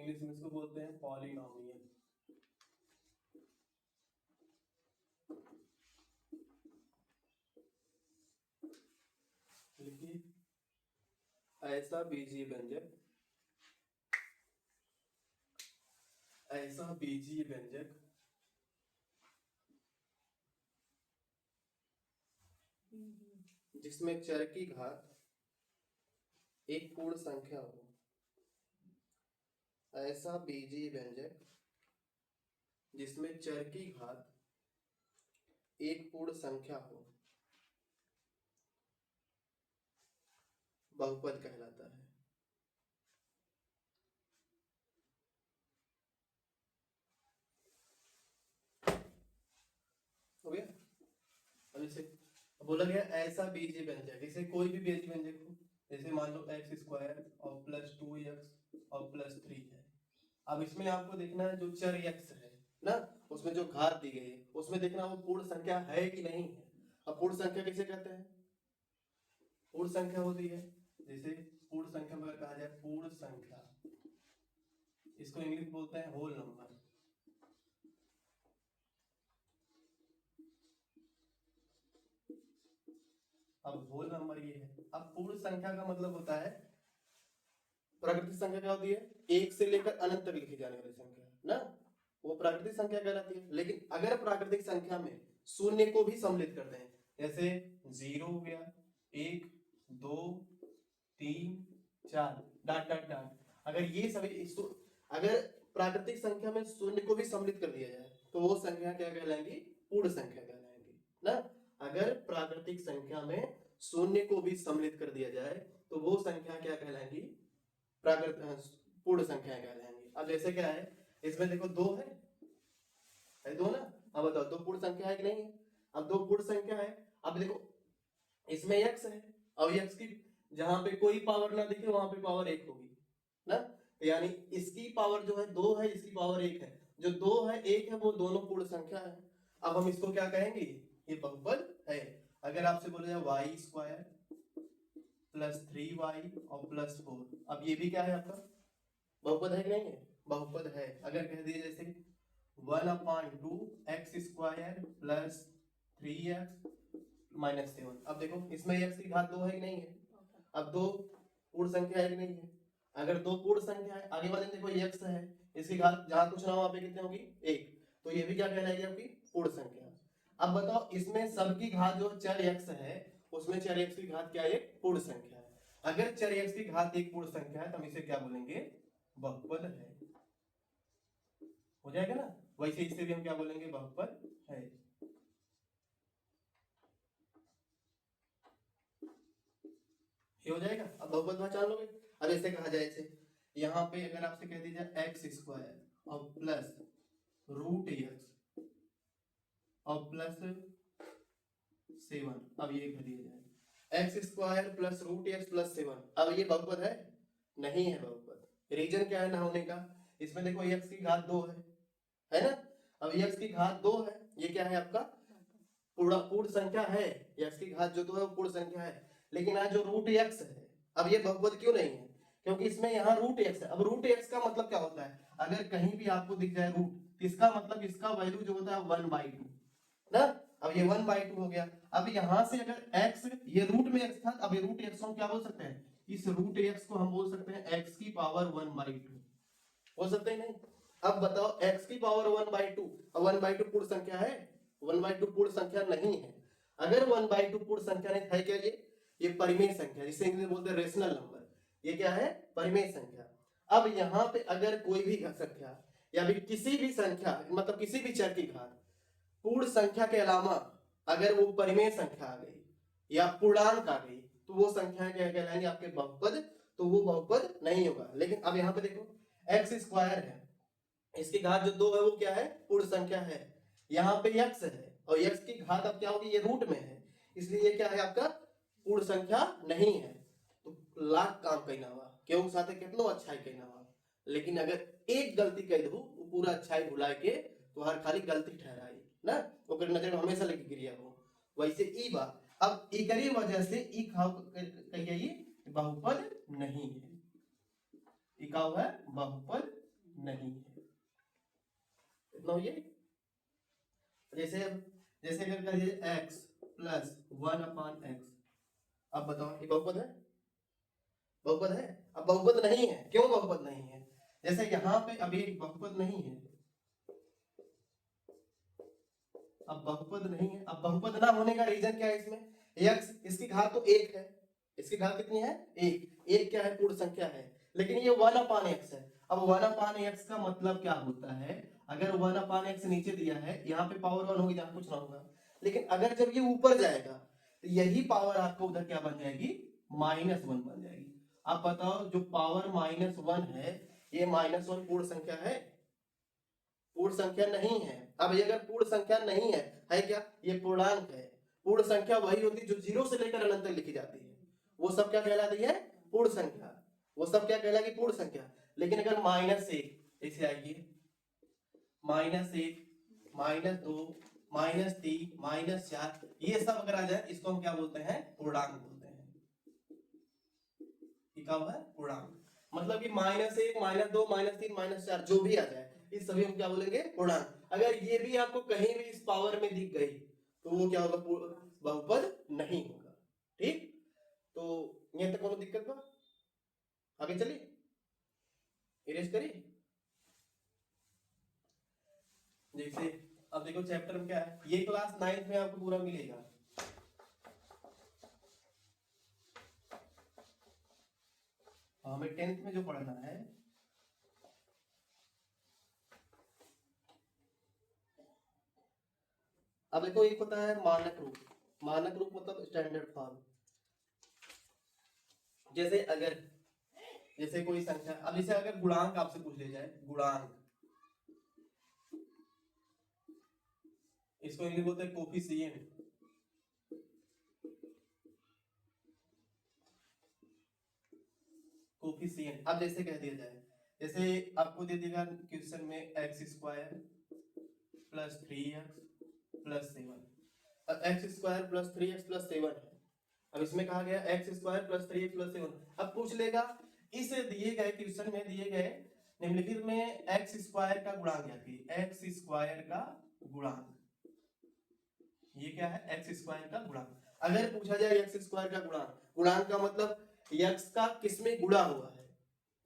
English में इसको बोलते हैं पॉलिनोमियल। लिखिए, ऐसा बीजीय व्यंजक, ऐसा बीजीय व्यंजक जिसमें चर की घात एक पूर्ण संख्या हो, ऐसा बीजीय व्यंजक जिसमें चर की घात एक पूर्ण संख्या हो, बहुपद कहलाता है। हो गया। अब इसे बोला गया ऐसा बीजीय व्यंजक, इसे कोई भी बीजीय व्यंजक हो, जैसे मान लो एक्स स्क्वायर और प्लस 2x और प्लस 3 है। अब इसमें आपको देखना है जो चर x है ना, उसमें जो घात दी गई है उसमें देखना वो पूर्ण संख्या है कि नहीं है। अब पूर्ण संख्या किसे कहते हैं? पूर्ण संख्या होती है, जैसे पूर्ण संख्या में कहा जाए पूर्ण संख्या, इसको इंग्लिश बोलते हैं होल नंबर। अब होल नंबर ये है। अब पूर्ण संख्या का मतलब होता है, प्राकृतिक संख्या क्या होती है? एक से लेकर अनंत तक लिखी जाने वाली संख्या ना, वो प्राकृतिक संख्या कहलाती है। लेकिन अगर प्राकृतिक संख्या में शून्य को भी सम्मिलित करते हैं, जैसे 0 हो गया, 1 2 3 4 डॉट डॉट डॉट, अगर ये सभी अगर प्राकृतिक संख्या में शून्य को भी सम्मिलित कर दिया जाए तो वो संख्या क्या कहलाएंगी? पूर्ण संख्या कहलाएंगी ना। अगर प्राकृतिक संख्या में शून्य को भी सम्मिलित कर दिया जाए तो वो संख्या क्या कहलाएंगी? पूर्ण संख्या कहलाएंगी। अब जैसे क्या है, इसमें देखो 2 है 2 ना। अब बताओ 2 पूर्ण संख्या है कि नहीं है? अब 2 पूर्ण संख्या है। अब देखो इसमें x है, अब x की जहां पे कोई पावर ना दिखे वहां पे पावर 1 होगी ना, तो यानी इसकी पावर जो है 2 है, इसकी पावर 1 है। जो 2 है 1 है वो दोनों पूर्ण संख्या है। अब हम इसको क्या कहेंगे? ये बहुपद है। अगर आपसे बोला जाए वाई स्क्वायर प्लस 3y और प्लस 4, अब ये भी क्या है आपका? बहुपद है कि नहीं है? बहुपद है। अगर कह दिए जैसे 1/2 x square plus 3x minus 7, अब देखो इसमें x की घात 2 है कि नहीं है? अब 2 पूर्ण संख्या है कि नहीं है? अगर 2 पूर्ण संख्या है, आगे वाले में देखो x है, इसकी घात जहां कुछ ना हो वहां पे कितनी होगी? 1, तो ये भी क्या कहलाएगी? आपकी पूर्ण संख्या। अब बताओ इसमें सबकी घात जो चर x है उसमें चर x की घात क्या है? एक पूर्ण संख्या है। अगर चर x की घात एक पूर्ण संख्या है तो हम इसे क्या बोलेंगे? बहुपद है। हो जाएगा ना। वैसे इससे भी हम क्या बोलेंगे? बहुपद है। ये हो जाएगा। अब बहुपद पहचान लोगे। अब ऐसे कहा जाए, ऐसे यहाँ पे अगर आपसे कह दी जाए एक्स स्क्वायर और प्लस रूट एक्स और प्लस 7, अब ये कह दिया जाए x square plus root x plus 7, अब ये बहुपद है? नहीं है बहुपद। रीजन क्या है ना होने का? इसमें देखो एक्स की घात 2 है ना। अब एक्स की घात 2 है, ये क्या है आपका? पूर्ण संख्या है। एक्स की घात जो 2 है वो पूर्ण संख्या है। लेकिन आज जो रूट एक्स है, अब ये बहुपद क्यों नहीं है? क्योंकि इसमें यहाँ रूट एक्स है। अब रूट एक्स का मतलब क्या होता है? अगर कहीं भी आपको दिख जाए रूट, इसका मतलब इसका वैल्यू जो होता है 1/2 ना। अब ये 1/2 हो गया। अब यहां से अगर x, ये रूट में x था, अब ये रूट x को हम क्या बोल सकते हैं? इस रूट x को हम बोल सकते हैं x की पावर 1/2, हो सकते हैं नहीं? अब बताओ x की पावर 1/2, अब 1/2 पूर्ण संख्या है? 1/2 पूर्ण संख्या नहीं है। अगर 1/2 पूर्ण संख्या नहीं है, क्या ये परिमेय संख्या, जिसे इंग्लिश में बोलते हैं रेशनल नंबर। ये क्या है? परिमेय संख्या। अब यहाँ पे अगर कोई भी संख्या या भी किसी भी संख्या, मतलब किसी भी चर की घात पूर्ण संख्या के अलावा अगर वो परिमेय संख्या आ गई या पूर्णांक आ गई तो वो संख्या क्या कहलाएंगे? आपके बहुपद। तो वो बहुपद नहीं होगा। लेकिन अब यहाँ पे देखो एक्स स्क्वायर है, इसकी घात जो 2 है वो क्या है? पूर्ण संख्या है। यहाँ पे x है और x की घात अब क्या होगी? ये रूट में है, इसलिए ये क्या है आपका? पूर्ण संख्या नहीं है। तो लाख काम कहना हुआ, क्यों साथे कितनो अच्छाई कहना हुआ। लेकिन अगर एक गलती कह दो वो पूरा अच्छाई भुला के तो हर खाली गलती ठहराई ना, ओकर नजर में हमेशा लेके गिरिया हो। वैसे ई बा, अब एकरी वजह से ई खाव कहिए ये बहुपद नहीं है। ई का है? बहुपद नहीं है। इतना हो ये। जैसे अगर कहिए x प्लस 1/x, अब बताओ ये बहुपद है? बहुपद है? अब बहुपद नहीं है, क्यों बहुपद नहीं है? जैसे यहाँ पे अभी बहुपद नहीं है, अब बहुपद नहीं है। अब बहुपद ना होने का रीजन क्या है? इसमें x, इसकी घात तो 1 है, इसकी घात कितनी है? 1 क्या है? पूर्ण संख्या है, लेकिन ये 1/x है। अब 1/x का मतलब क्या होता है? अगर 1/x नीचे दिया है, यहाँ पे पावर 1 होगी, जहां कुछ ना होगा, लेकिन अगर जब ये ऊपर जाएगा तो यही पावर आपको उधर क्या बन जाएगी? -1 बन जाएगी। आप बताओ जो पावर -1 है, ये -1 पूर्ण संख्या है? पूर्ण संख्या नहीं है। अब ये अगर पूर्ण संख्या नहीं है क्या? ये पूर्णांक है। पूर्ण संख्या वही होती है जो 0 से लेकर अनंत तक लिखी जाती है, वो सब क्या कहलाती है? पूर्ण संख्या। वो सब क्या कहलाएगी? पूर्ण संख्या। लेकिन अगर -1 ऐसे आएगी, -1, -2, -3, -4, ये सब अगर आ जाए, इसको हम क्या बोलते हैं? पूर्णांक बोलते हैं। क्या हुआ है? पूर्णांक। मतलब कि -1, -2, -3, -4 जो भी आ जाए, इस सभी हम क्या बोलेंगे? पूर्णांक। अगर ये भी आपको कहीं भी इस पावर में दिख गई तो वो क्या होगा? बहुपद नहीं होगा। ठीक, तो ये तक कोनो दिक्कत बा? आगे चलिए, इरेज करिए। जैसे अब देखो चैप्टर में क्या है, ये क्लास 9th में आपको पूरा मिलेगा। हमें 10th में जो पढ़ना है, अब देखो एक होता है मानक रूप। मानक रूप मतलब स्टैंडर्ड फॉर्म। जैसे कोई संख्या, अब जैसे अगर गुणांक आपसे पूछ ले जाए, गुणांक, इसको इंग्लिश बोलते हैं कोफिशिएंट। कोफिशिएंट। अब जैसे कह दिया जाए, जैसे आपको दे देगा क्वेश्चन में x² + 3x + 7। अब x² + 3x + 7 है। अब इसमें कहा गया x² + 3x + 7। अब पूछ लेगा इस दिए गए क्वेश्चन में दिए गए निम्नलिखित में x² का गुणांक क्या है? x² का गुणांक, ये क्या है? x² का गुणांक। अगर पूछा जाए x² का गुणांक, गुणांक का मतलब x का किसमें गुणा हुआ है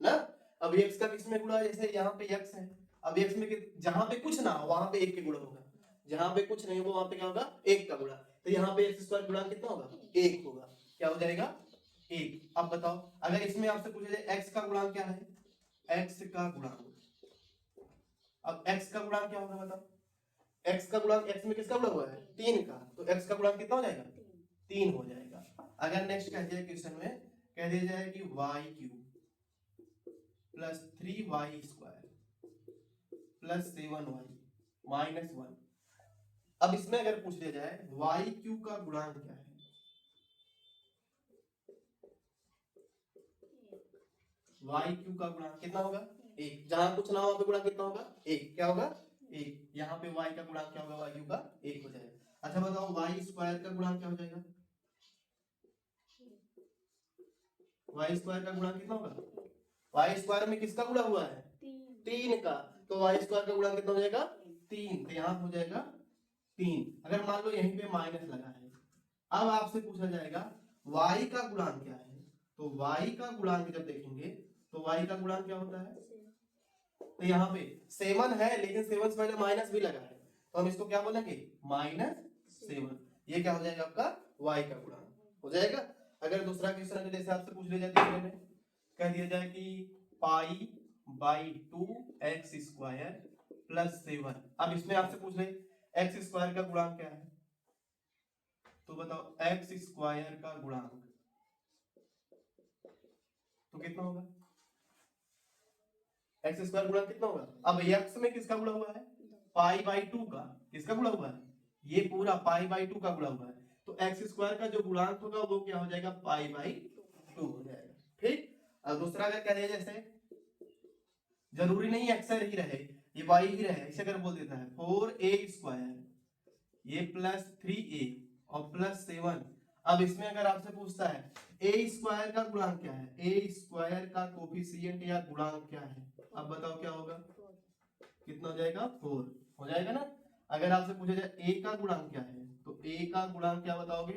ना? अब x का किसमें गुणा है? जैसे यहाँ पे x है, अब x में जहां पे कुछ ना हो वहां पे 1 के गुणा होगा, जहां पे कुछ नहीं हो वहां पे क्या होगा? 1 का गुणा। तो यहाँ पे x² गुणांक कितना होगा? 1 होगा। क्या हो जाएगा? 1। अब बताओ अगर इसमें आपसे पूछा जाए x का गुणांक क्या है? x का गुणांक, अब x का गुणांक क्या होगा बताओ? x का गुणांक, x में किसका गुणा हुआ है? 3 का, तो x का गुणांक कितना हो जाएगा? 3 हो जाएगा। अगर नेक्स्ट कह दिया क्वेश्चन में, कह दिया जाए कि y³ + 3y² + 7y -1। अब इसमें अगर पूछ लिया जाए y³ का गुणांक क्या है? y³ का गुणांक कितना होगा? 1। जहां कुछ ना हो वहां पे गुणांक कितना होगा? 1। क्या होगा? 1। यहाँ पे y का गुणांक क्या होगा? y³ का 1 हो जाएगा। अच्छा बताओ y² का गुणांक क्या हो जाएगा? y² का गुणांक कितना होगा? y² में किसका गुणा हुआ है? 3 का, तो y² का गुणांक कितना हो जाएगा? 3। तो यहाँ हो जाएगा 3। अगर मान लो यहीं पे माइनस लगा है, अब आपसे पूछा जाएगा y का गुणांक क्या है? तो y का गुणांक जब देखेंगे तो y का गुणांक क्या होता है? तो यहाँ पे 7 है, लेकिन 7 से पहले माइनस भी लगा है, तो हम इसको क्या बोलेंगे? -7। ये क्या हो जाएगा? आपका y का गुणांक हो जाएगा। अगर दूसरा क्वेश्चन जैसे आपसे पूछ लिया जाए, तीसरे में कह दिया जाए कि π/2 x² + 7। अब इसमें आपसे पूछ रहे x² का गुणांक क्या है? तो बताओ x² का गुणांक तो कितना होगा? x² गुणा कितना होगा? अब x में किसका गुणा हुआ है? π/2 का। किसका गुणा हुआ है? ये पूरा π/2 का गुणा हुआ है, तो x² का जो गुणांक होगा वो क्या हो जाएगा? π/2 हो जाएगा। ठीक। अब दूसरा अगर कह रहे जैसे जरूरी नहीं x ही रहे, ये y ही रहे, इसे अगर बोल देता है 4a² ये +3a और +7। अब इसमें अगर आपसे पूछता है a² का गुणांक क्या है? a² का कोफिशिएंट या गुणांक क्या है? अब बताओ क्या होगा, कितना हो जाएगा 4 हो जाएगा ना। अगर आपसे पूछा जाए a का गुणांक क्या है तो a का गुणांक क्या बताओगे,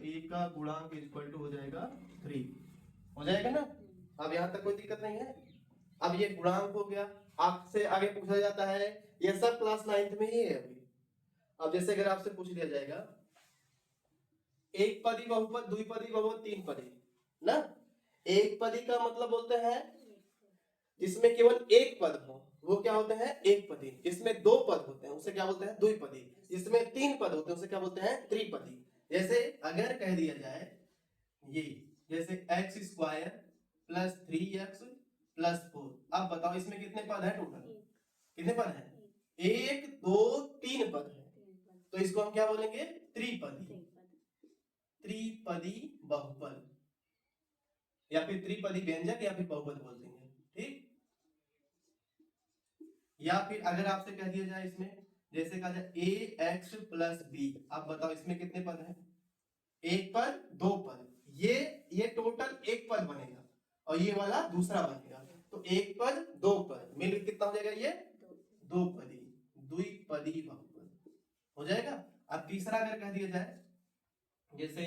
a का गुणांक इक्वल टू हो जाएगा 3 हो जाएगा ना। अब यहाँ तक कोई दिक्कत नहीं है। अब ये गुणांक हो गया। आपसे आगे पूछा जाता है, ये सब क्लास 9th में ही है अभी। अब जैसे अगर आपसे पूछ लिया जाएगा एक पदी बहुपद, द्विपदी बहुपद, तीन पदी ना। एक पदी का मतलब बोलते हैं जिसमें केवल एक पद हो वो क्या होते हैं एक पदी। जिसमें दो पद होते हैं उसे क्या बोलते हैं द्विपदी। जिसमें तीन पद होते हैं उसे क्या बोलते हैं त्रिपदी। जैसे अगर कह दिया जाए ये, जैसे x square plus 3x plus 4, अब बताओ इसमें कितने पद हैं टोटल, कितने पद हैं, एक दो तीन पद है, तो इसको हम क्या बोलेंगे त्रिपदी, त्रिपदी बहुपद या फिर त्रिपदी व्यंजक या फिर बहुपद बोल देंगे, ठीक। या फिर अगर आपसे कह दिया जाए इसमें, जैसे कहा जाए ax प्लस बी, अब बताओ इसमें कितने पद हैं, एक पद दो पद, ये टोटल एक पद बनेगा और ये वाला दूसरा बनेगा, तो एक पद दो पद मिलकर कितना हो जाएगा ये दो पदी, द्विपदी बहुपद हो जाएगा। अब तीसरा अगर कह दिया जाए, जैसे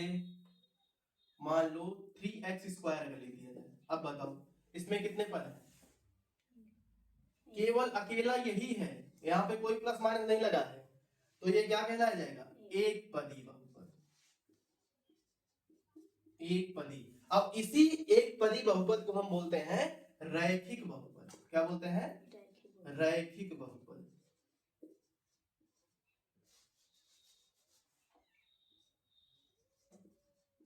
मान लो 3x स्क्वायर अगर लिख दिया जाए, अब बताओ इसमें कितने पद हैं, केवल अकेला यही है, यहाँ पे कोई प्लस माइनस नहीं लगा है, तो ये क्या कहलाया जाएगा एक पदी बहुपद, एक पदी। अब इसी एक पदी बहुपद को हम बोलते हैं रैखिक बहुपद। क्या बोलते हैं रैखिक बहुपद।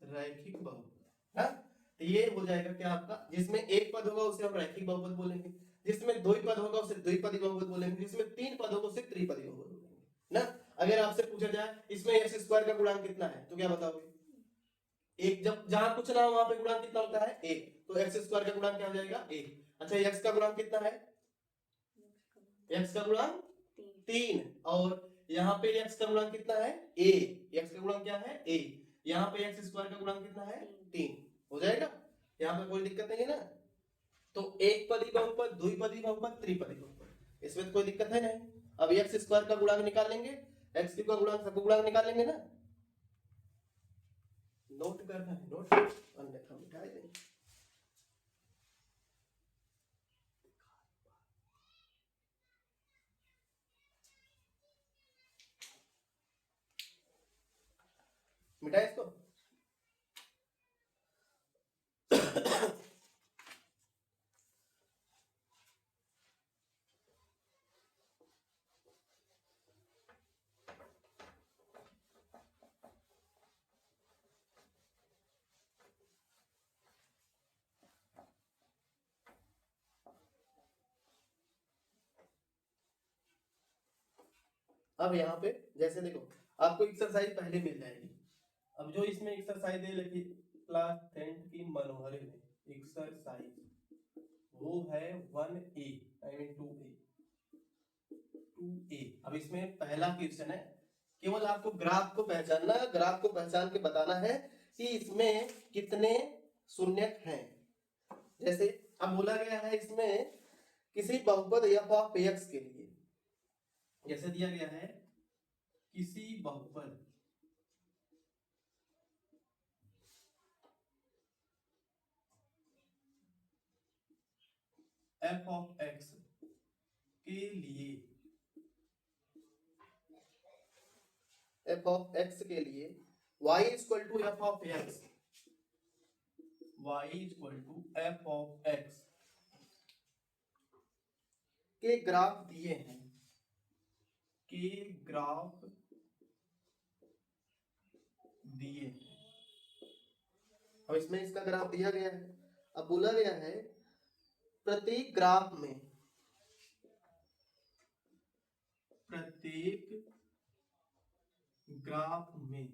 रैखिक बहुपद ना, तो ये हो जाएगा क्या आपका, जिसमें एक पद होगा उसे हम रैखिक बहुपद बोलेंगे, जिसमें दो पद होगा उसे द्विपदी बहुपद बोलेंगे, जिसमें तीन पद होगा उसे त्रिपदी बहुपद बोलेंगे ना। अगर आपसे पूछा जाए इसमें x स्क्वायर का गुणांक कितना है तो क्या बताओगे, एक, जब जहां कुछ ना हो वहां पे गुणांक कितना होता है एक, तो x स्क्वायर का गुणांक क्या हो जाएगा एक। अच्छा x का गुणांक कितना है, x का गुणांक 3, और यहाँ पे x का गुणांक कितना है a, x का गुणांक क्या है a, यहाँ पे x स्क्वायर का गुणांक कितना है 3 हो जाएगा। यहाँ पे कोई दिक्कत नहीं है ना। तो एक पदी बहुपद, द्विपदी बहुपद, त्रिपदी बहुपद, इसमें तो कोई दिक्कत है नहीं। अब x स्क्वायर का गुणांक निकाल लेंगे, x का गुणांक सबको गुणांक निकाल लेंगे ना। नोट करना है, नोट अन्यथा मिटा देंगे। मिटा इसको। अब यहाँ पे जैसे देखो आपको एक्सरसाइज पहले मिल जाएगी। अब जो इसमें एक्सरसाइज दे लगी क्लास 10th की मनोहर में एक्सरसाइज, वो है 1A आई मीन 2A। अब इसमें पहला क्वेश्चन है, केवल आपको ग्राफ को पहचानना है, ग्राफ को पहचान के बताना है कि इसमें कितने शून्यक हैं। जैसे अब बोला गया है इसमें किसी बहुपद f ऑफ x के लिए, जैसे दिया गया है किसी बहुपद f ऑफ x के लिए, f ऑफ x के लिए y equal to f of x, y equal to f of x के ग्राफ दिए हैं, के ग्राफ दिए हैं। अब इसमें इसका ग्राफ दिया गया है। अब बोला गया है प्रत्येक ग्राफ में, प्रत्येक ग्राफ में,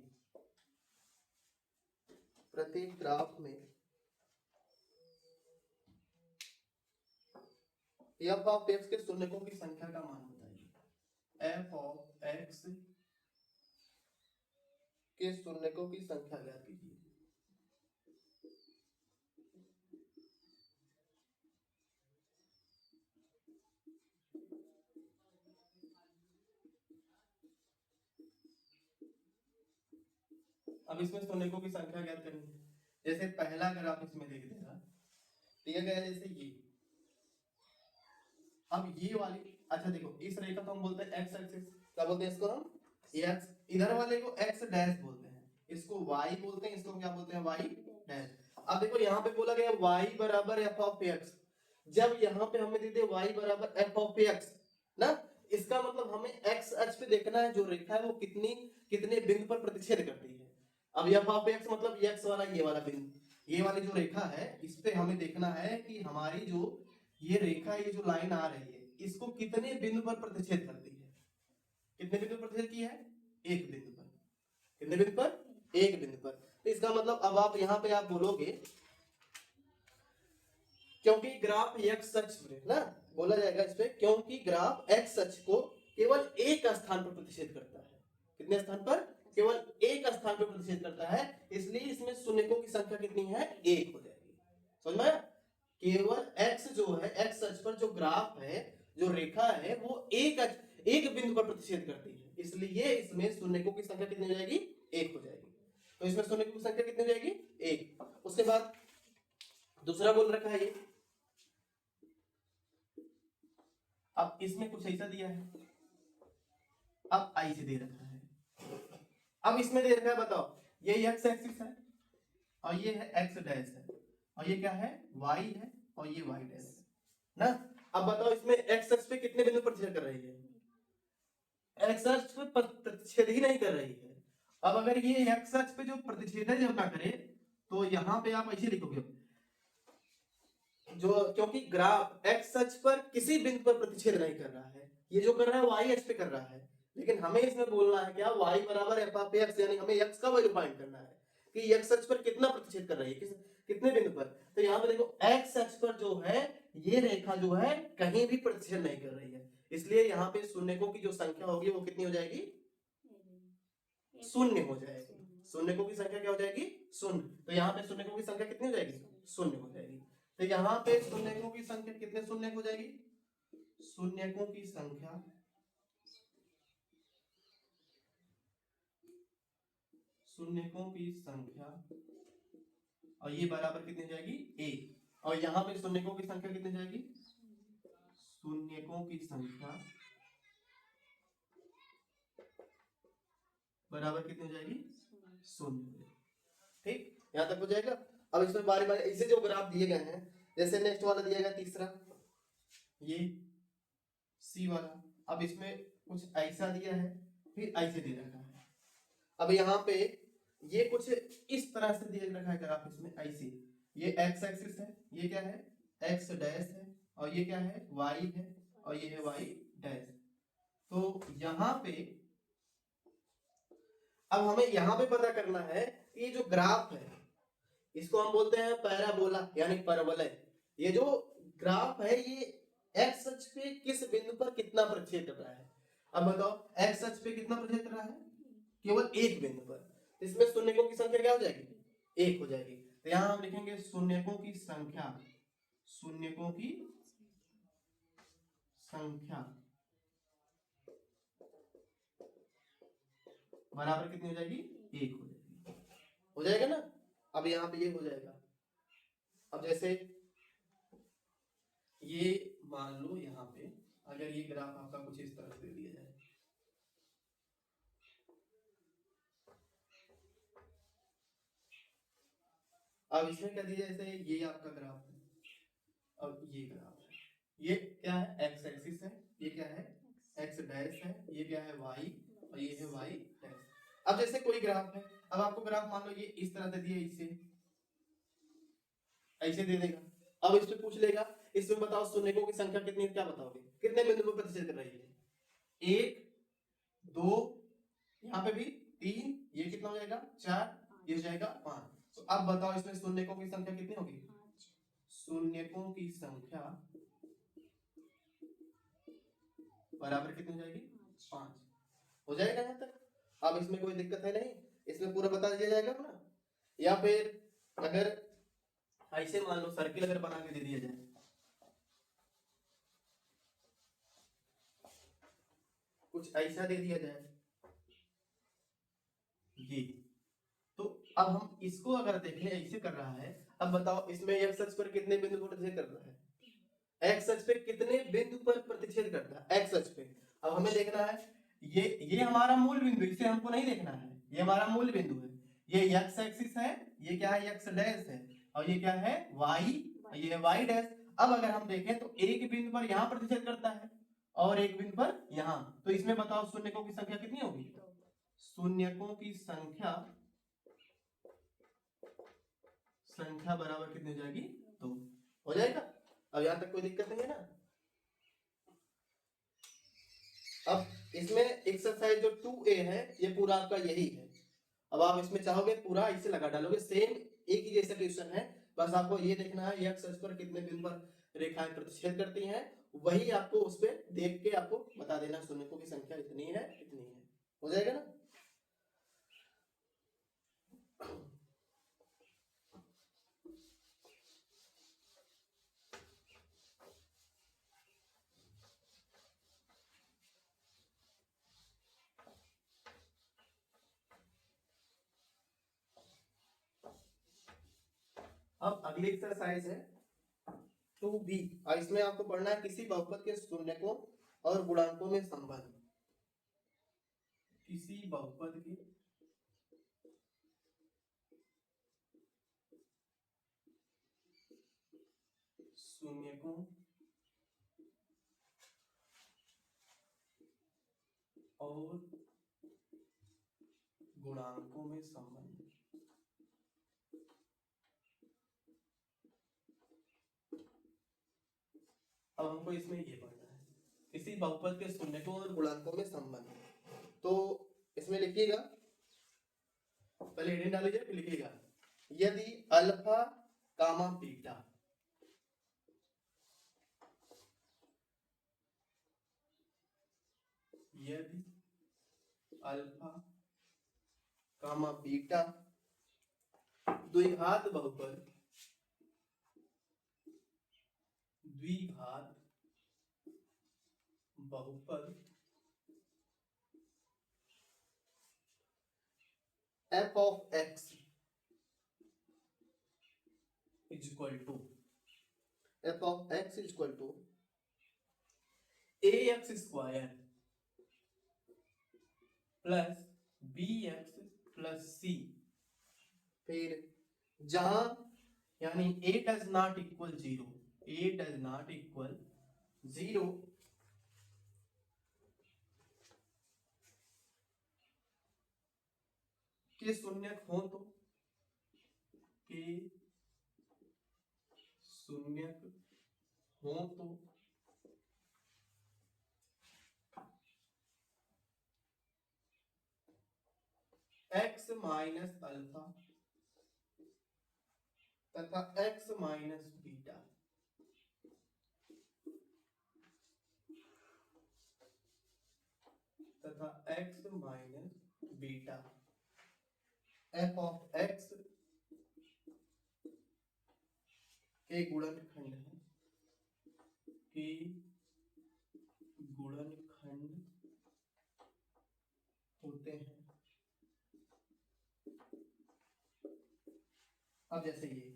प्रत्येक ग्राफ में f ऑफ x के शून्यकों की संख्या का मान बताइए। f ऑफ x के शून्यकों की संख्या ज्ञात कीजिए। अब इसमें शून्यकों की संख्या ज्ञात करनी है। जैसे पहला ग्राफ इसमें देख देगा, दिया गया है जैसे ये, अब ये वाली, अच्छा देखो इस रेखा को हम बोलते हैं एक्स एक्सिस, क्या बोलते हैं इसको हम, एक्स, इधर वाले को एक्स डैश बोलते हैं, इसको वाई बोलते हैं, इसको क्या बोलते हैं, वाई डैश। अब देखो यहाँ पे बोला गया वाई बराबर एफ ऑफ एक्स, जब यहाँ पे हमें दे दे वाई बराबर एफ ऑफ एक्स ना, इसका मतलब हमें एक्स अक्ष पे देखना है जो रेखा है वो कितने बिंदु पर प्रतिच्छेद करती है। अब एफ ऑफ एक्स मतलब एक्स वाला ये वाला बिंदु, ये वाली जो रेखा है इस पे हमें देखना है कि हमारी जो ये रेखा, ये जो लाइन आ रही है, इसको कितने बिंदु पर प्रतिच्छेद करती है। कितने बिंदु पर प्रतिच्छेद की है, एक बिंदु पर। कितने बिंदु पर, एक बिंदु पर। तो इसका मतलब अब आप यहाँ पे आप बोलोगे, क्योंकि ग्राफ एक्स अक्ष पे ना बोला जाएगा इस पे, क्योंकि ग्राफ एक्स अक्ष को केवल एक स्थान पर प्रतिच्छेद करता है। कितने स्थान पर, केवल एक स्थान पर प्रतिच्छेद करता है, इसलिए इसमें शून्यकों की संख्या कितनी है, एक हो जाएगी। समझ में आया? केवल x जो है, x अक्ष पर जो ग्राफ है, जो रेखा है, वो एक बिंदु पर प्रतिच्छेद करती है, इसलिए इसमें शून्यकों की संख्या कितनी हो जाएगी, एक हो जाएगी। तो इसमें शून्यकों की संख्या कितनी हो जाएगी, एक। उसके बाद दूसरा बोल रखा है ये, अब इसमें कुछ ऐसा दिया है, अब आई से दे रखा है, अब इसमें दे रखा है, बताओ ये x एक्सिस है और ये है x डैश है, और ये क्या है, y है, और ये y डैश ना। अब बताओ इसमें x अक्ष पे कितने बिंदु प्रतिच्छेद कर रही है, x अक्ष पे प्रतिच्छेद ही नहीं कर रही है। अब अगर ये x अक्ष पे जो प्रतिच्छेद जब ना करे तो यहाँ पे आप ऐसे लिखोगे, जो क्योंकि ग्राफ x अक्ष पर किसी बिंदु पर प्रतिच्छेद नहीं कर रहा है, ये जो कर रहा है y अक्ष पे कर रहा है, लेकिन हमें इसमें बोलना है क्या, y बराबर एफ ऑफ एक्स, यानी हमें x का वैल्यू फाइंड करना है कि x अक्ष पर कितना प्रतिच्छेद कर रही है, कितने बिंदु पर। तो यहाँ पे देखो x अक्ष पर जो है ये रेखा जो है कहीं भी प्रतिच्छेद नहीं कर रही है, इसलिए यहाँ पे शून्यकों की जो संख्या होगी वो कितनी हो जाएगी, शून्य हो जाएगी। शून्यकों की संख्या क्या हो जाएगी, शून्य। तो यहाँ पे शून्यकों की संख्या कितनी हो जाएगी, शून्य हो जाएगी। तो यहाँ पे शून्यकों की संख्या कितने शून्य हो जाएगी, शून्यकों की संख्या और ये बराबर कितनी जाएगी, एक। और यहाँ पे शून्यकों की संख्या कितनी जाएगी, शून्यकों की संख्या बराबर कितनी हो जाएगी, शून्य। ठीक, यहाँ तक हो जाएगा। अब इसमें बारी बारी ऐसे जो ग्राफ दिए गए हैं, जैसे नेक्स्ट वाला दिया गया तीसरा, ये सी वाला, अब इसमें कुछ ऐसा दिया है, फिर ऐसे दे रखा है। अब यहाँ पे ये कुछ इस तरह से दे रखा है ग्राफ, इसमें ऐसे, ये x एक्सिस है, ये क्या है, x डैश है, और ये क्या है, y है, और ये है y डैश। तो यहाँ पे अब हमें यहाँ पे पता करना है कि ये जो ग्राफ है इसको हम बोलते हैं पैराबोला यानी परवलय। ये जो ग्राफ है ये एक्स अक्ष पे किस बिंदु पर कितना प्रतिच्छेद कर रहा है। अब बताओ एक्स अक्ष पे कितना प्रतिच्छेद कर रहा है, केवल एक बिंदु पर। इसमें शून्यकों की संख्या क्या हो जाएगी, एक हो जाएगी। तो यहाँ हम लिखेंगे शून्यकों की संख्या, शून्यकों की संख्या बराबर कितनी हो जाएगी, एक हो जाएगी। हो जाएगा ना। अब यहाँ पे ये हो जाएगा। अब जैसे ये मान लो यहाँ पे अगर ये ग्राफ आपका कुछ इस तरह से दे दिया जाए, अब इसमें क्या दिया, जैसे ये आपका ग्राफ है और ये ग्राफ है, ये क्या है, एक्स एक्सिस है, ये क्या है, एक्स डैश है, ये क्या है, वाई, और ये है वाई डैश। अब जैसे कोई ग्राफ है, अब आपको ग्राफ मान लो ये इस तरह से दिया, इसे ऐसे दे देगा। अब इस पे पूछ लेगा, इसमें बताओ शून्यकों की संख्या कितनी है, क्या बताओगे, कितने बिंदु पर प्रतिच्छेद कर रही है, एक, दो, यहाँ पे भी तीन, ये कितना हो जाएगा, चार, ये हो जाएगा पांच। तो अब बताओ इसमें शून्यकों की संख्या कितनी होगी, शून्यकों की संख्या बराबर कितनी हो जाएगी, पांच। हो जाएगा यहाँ तक। अब इसमें कोई दिक्कत है नहीं, इसमें पूरा बता दिया जाएगा ना। या फिर अगर ऐसे मान लो सर्किल अगर बना के दे दिया जाए, कुछ ऐसा दे दिया जाए ये, तो अब हम इसको अगर देखें ऐसे कर रहा है, अब बताओ इसमें x अक्ष पर कितने बिंदु पर प्रतिच्छेद कर रहा है, x अक्ष पे कितने बिंदु पर प्रतिच्छेद करता है, x अक्ष पे। अब हमें देखना है ये हमारा मूल बिंदु, इसे हमको नहीं देखना है, ये हमारा मूल बिंदु है, ये x एक्सिस है, ये क्या है x डैश है, और ये क्या है y, ये y डैश। अब अगर हम देखें तो एक बिंदु पर यहाँ प्रतिच्छेद करता है और एक बिंदु पर यहाँ, तो इसमें बताओ शून्यकों की संख्या कितनी होगी, शून्यकों की संख्या बराबर कितनी हो जाएगी, 2 हो जाएगा। अब यहां तक कोई दिक्कत नहीं है ना। अब इसमें एक्सरसाइज जो 2A है ये पूरा आपका यही है। अब आप इसमें चाहोगे पूरा इसे लगा डालोगे, सेम एक ही जैसा क्वेश्चन है, बस आपको ये देखना है x अक्ष पर कितने बिंदु पर रेखाएं प्रतिच्छेद करती हैं, वही आपको उस पे देख के आपको बता देना शून्यकों की संख्या इतनी है इतनी है, हो जाएगा ना। अब अगली एक्सरसाइज है 2B, और इसमें आपको पढ़ना है किसी बहुपद के शून्यकों और गुणांकों में संबंध, किसी बहुपद के शून्यकों और गुणांकों में संबंध। अब हमको इसमें ये पढ़ना है किसी बहुपद के शून्यकों और गुणांकों में संबंध। तो इसमें लिखिएगा, पहले हेडिंग डालिए फिर लिखिएगा, यदि अल्फा कामा बीटा यदि अल्फा कामा बीटा द्विघात बहुपद f of x is equal to f of x is equal to ax square plus bx plus c, फिर जहां यानी a does not equal 0, a does not equal 0 के शून्यक हो तो, के शून्यक हो तो x माइनस अल्फा तथा x माइनस बीटा तथा x minus beta f of x के गुणनखंड है, के गुणनखंड होते हैं। अब जैसे ये,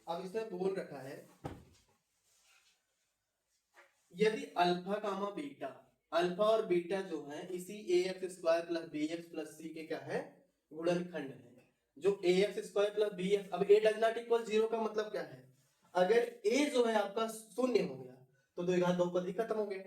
अब इसमें बोल रखा है यदि अल्फा कामा बीटा, अल्फा और बीटा जो है इसी ax square plus bx plus c के क्या है गुणनखंड है, जो ax स्क्वायर प्लस bx। अब a डज नॉट इक्वल 0 का मतलब क्या है, अगर a जो है आपका शून्य हो गया तो द्विघात बहुपद ही खत्म हो गया।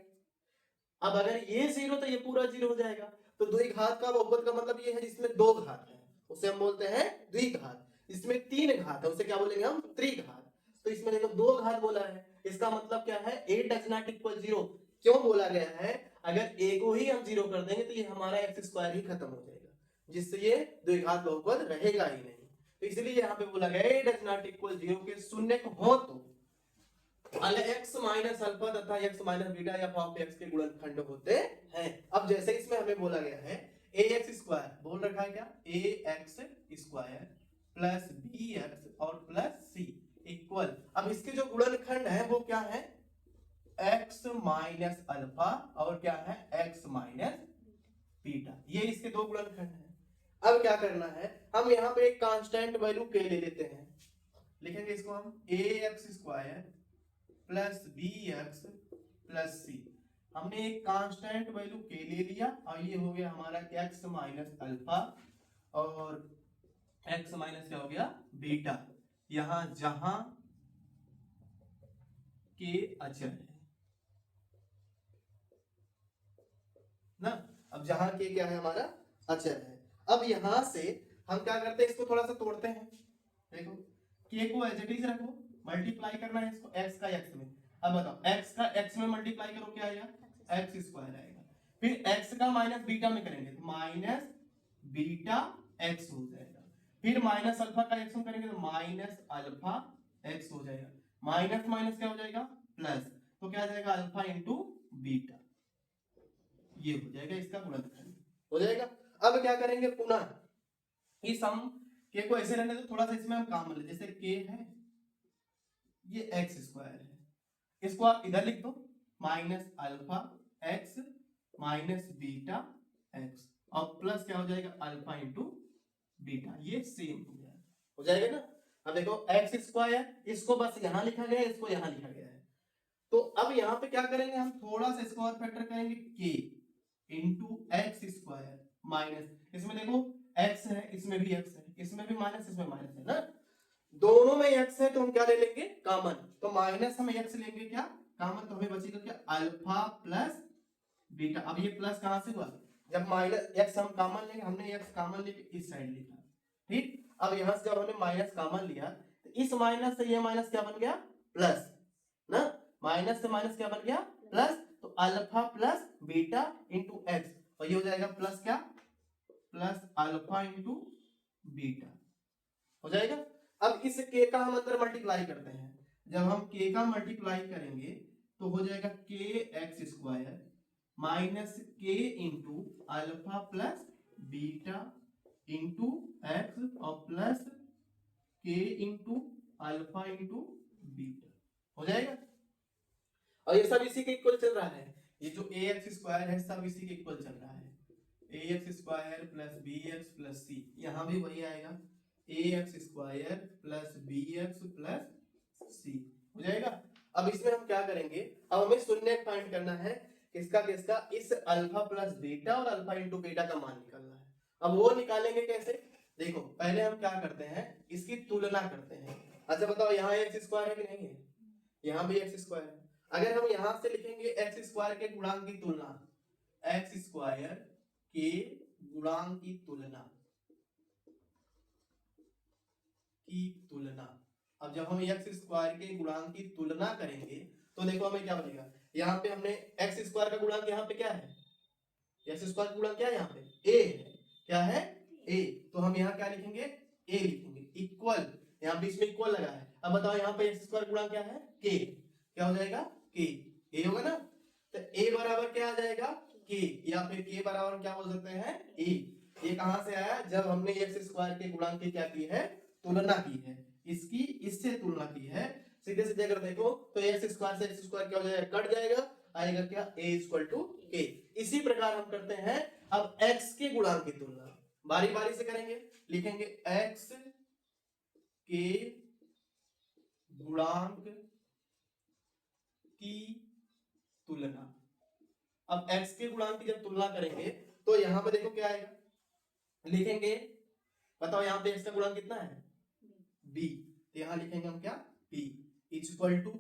अब अगर ये 0 तो ये पूरा 0 हो जाएगा, तो द्विघात का बहुपद का मतलब ये है जिसमें 2 घात है उसे हम बोलते हैं द्विघात, इसमें 3 घात है उसे क्या बोलेंगे हम त्रिघात। तो इसमें देखो 2 घात बोला है, इसका मतलब क्या है a डज नॉट इक्वल 0, क्यों बोला गया है, अगर a को ही हम 0 कर देंगे तो ये हमारा x स्क्वायर ही खत्म हो जाएगा, जिससे ये द्विघात बहुपद रहेगा ही नहीं। तो इसलिए यहाँ पे बोला गया a डज नॉट इक्वल 0 के शून्य हो तो x माइनस अल्फा तथा x माइनस बीटा या f x के गुणनखंड होते हैं। अब जैसे इसमें हमें बोला गया है ax स्क्वायर, बोल रखा है क्या ax स्क्वायर प्लस bx और प्लस c इक्वल, अब इसके जो गुणनखंड है वो क्या है x माइनस अल्फा और क्या है x माइनस बीटा, ये इसके दो गुणनखंड है। अब क्या करना है, हम यहाँ पे एक कांस्टेंट वैल्यू के ले लेते हैं, लिखेंगे इसको हम ax square plus bx plus c। हमने एक कांस्टेंट वैल्यू के ले लिया और ये हो गया हमारा x माइनस अल्फा और x माइनस क्या हो गया बीटा, यहां जहां के अचर है ना। अब जहां के क्या है हमारा अचर है। अब यहां से हम क्या करते हैं, इसको थोड़ा सा तोड़ते हैं। देखो के को एज इट इज रखो, मल्टीप्लाई करना है इसको x का x में। अब बताओ x का x में मल्टीप्लाई करो क्या आएगा, x स्क्वायर आएगा। फिर x का माइनस बीटा में करेंगे तो माइनस बीटा x हो जाएगा। फिर माइनस अल्फा का x में करेंगे तो माइनस अल्फा x हो जाएगा। माइनस माइनस क्या हो जाएगा प्लस, तो क्या आ जाएगा अल्फा इंटू बीटा, ये हो जाएगा इसका गुणनखंड हो जाएगा। अब क्या करेंगे पुनः इस हम के को ऐसे रहने दो, थोड़ा सा इसमें हम काम ले, जैसे के है ये एक्स स्क्वायर है, इसको आप इधर लिख दो minus alpha x minus beta x और प्लस क्या हो जाएगा अल्फा इंटू बीटा, ये सेम हो जाएगा ना। अब देखो एक्स स्क्वायर इसको बस यहां लिखा गया है, इसको यहां लिखा गया है। तो अब यहां पे क्या करेंगे, हम थोड़ा सा इसको और फैक्टर करेंगे के इंटू एक्स स्क्वायर माइनस, इसमें देखो x है इसमें भी x है, इसमें भी माइनस इसमें माइनस है ना, दोनों में x है तो हम क्या ले लेंगे कॉमन, तो माइनस हम x लेंगे क्या कॉमन, तो हमें बचेगा क्या अल्फा प्लस बीटा। अब ये प्लस कहां से हुआ, जब माइनस x हम कॉमन लेंगे, हमने x कॉमन लेके इस साइड लिखा, ठीक। अब यहां से जब हमने माइनस कॉमन लिया तो इस माइनस से ये माइनस क्या बन गया प्लस ना, माइनस से माइनस क्या बन गया प्लस, तो alpha plus beta into x और ये हो जाएगा प्लस क्या प्लस अल्फा इंटू बीटा हो जाएगा। अब इस के का हम अंदर मल्टीप्लाई करते हैं, जब हम के का मल्टीप्लाई करेंगे तो हो जाएगा के एक्स स्क्वायर माइनस के into alpha plus beta into x और प्लस के इंटू अल्फा इंटू बीटा हो जाएगा। और ये सब इसी के इक्वल चल रहा है, ये जो ए एक्स स्क्वायर है सब इसी के इक्वल चल रहा है, A X square plus B X plus C, यहां भी वही आएगा A X square plus B X plus C हो जाएगा। अब इसमें हम क्या करेंगे, अब हमें शून्य फाइंड करना है, किसका किसका, इस अल्फा प्लस बीटा और अल्फा इंटू बीटा का मान निकालना है। अब वो निकालेंगे कैसे, देखो पहले हम क्या करते हैं इसकी तुलना करते हैं। अच्छा बताओ यहाँ एक्स स्क्वायर है कि नहीं है, यहाँ भी एक्स स्क्वायर है। अगर हम यहां से लिखेंगे एक्स स्क्वायर के गुणांक की तुलना, एक्स स्क्वायर के गुणांक की तुलना अब जब हम एक्स स्क्वायर के गुणांक की तुलना करेंगे तो देखो हमें क्या बनेगा, यहाँ पे हमने एक्स स्क्वायर का गुणांक यहाँ पे क्या है, एक्स स्क्वायर का गुणांक क्या है यहाँ पे ए है, क्या है ए, तो हम यहाँ क्या लिखेंगे ए लिखेंगे, इक्वल यहाँ बीच में इक्वल लगा है। अब बताओ यहाँ पे एक्स स्क्वायर गुणांक क्या है के, क्या हो जाएगा के, ए होगा ना, तो ए बराबर क्या आ जाएगा के, या फिर के बराबर क्या बोल सकते हैं ए। ये कहां से आया, जब हमने एक्स स्क्वायर के गुणांक की क्या की है तुलना की है, इसकी इससे तुलना की है। सीधे सीधे अगर देखो तो एक्स स्क्वायर से एक्स स्क्वायर क्या हो जाएगा कट जाएगा, आएगा क्या a इक्वल टू के। इसी प्रकार हम करते हैं अब x के गुणांक की तुलना, बारी बारी से करेंगे, लिखेंगे x के गुणांक की तुलना। अब x के गुणांक की जब तुलना करेंगे तो यहां पे देखो क्या आएगा, लिखेंगे बताओ यहाँ पे x का गुणांक कितना है b, तो यहां लिखेंगे हम क्या b इक्वल टू,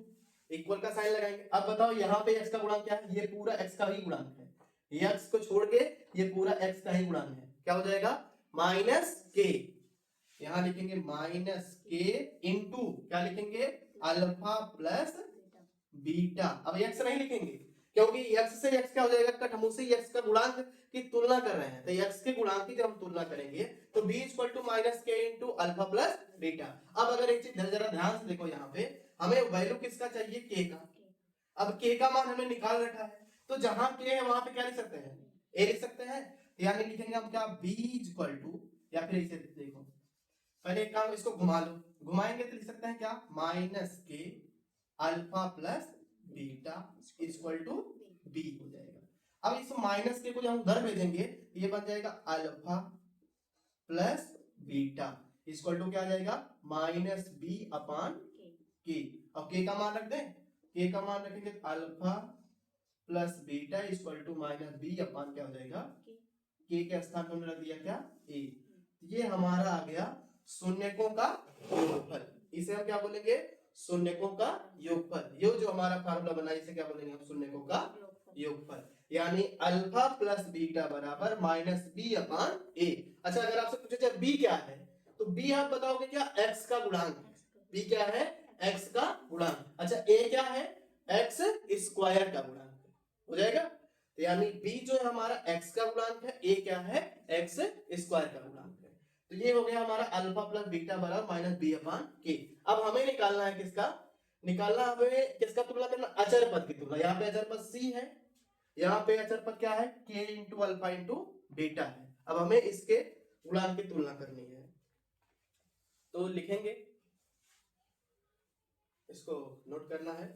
इक्वल का साइन लगाएंगे। अब बताओ यहाँ पे x का गुणांक क्या है, ये पूरा x का ही गुणांक है, ये x को छोड़ के ये पूरा x का ही गुणांक है, क्या हो जाएगा माइनस के, यहां लिखेंगे माइनस के इंटू क्या लिखेंगे अल्फा प्लस बीटा। अब x नहीं लिखेंगे क्योंकि x से x क्या हो जाएगा कट, हम उसी x का गुणांक की तुलना कर रहे हैं, तो x के गुणांक की जब हम तुलना करेंगे तो b इक्वल टू माइनस के इंटू अल्फा प्लस बीटा। अब अगर एक चीज जरा ध्यान से देखो, यहाँ पे हमें वैल्यू किसका चाहिए के का, अब के का मान हमें निकाल रखा है, तो जहां के है वहां पे क्या लिख सकते हैं ए लिख सकते हैं, यानी लिखेंगे हम क्या b इक्वल टू, या फिर इसे देखो पहले एक काम इसको घुमा लो, घुमाएंगे तो लिख सकते हैं क्या माइनस के alpha plus beta equal to b हो जाएगा। अब इस माइनस के को जब हम उधर भेजेंगे ये बन जाएगा alpha plus beta equal to क्या आ जाएगा माइनस बी अपान के। और के का मान रख दें, के का मान रखेंगे तो alpha plus beta equal to minus B upon क्या हो जाएगा के के स्थान पर हमने रख दिया क्या ए। ये हमारा आ गया शून्यकों का योगफल। इसे हम क्या बोलेंगे शून्यकों का योगफल। ये जो हमारा फार्मूला बना इसे क्या बोलेंगे हम शून्यकों का योगफल। यानी अल्फा प्लस बीटा बराबर माइनस बी अपान ए। अच्छा अगर आपसे पूछे जाए बी क्या है तो बी आप बताओगे क्या एक्स का गुणांक। बी क्या है एक्स का गुणांक। अच्छा ए क्या है एक्स स्क्वायर का गुणांक हो जाएगा। तो यानी बी जो है हमारा एक्स का गुणांक है, ए क्या है एक्स स्क्वायर का गुणांक है। तो ये हो गया हमारा अल्फा प्लस बीटा बराबर माइनस बी अपान के। अब हमें निकालना है किसका, निकालना हमें किसका तुलना करना अचर पद की तुलना। यहाँ पे अचर पद सी है, यहाँ पे अचर पद क्या है के इंटू अल्फा इंटू बीटा है। अब हमें इसके गुणांक की तुलना करनी है तो लिखेंगे, इसको नोट करना है।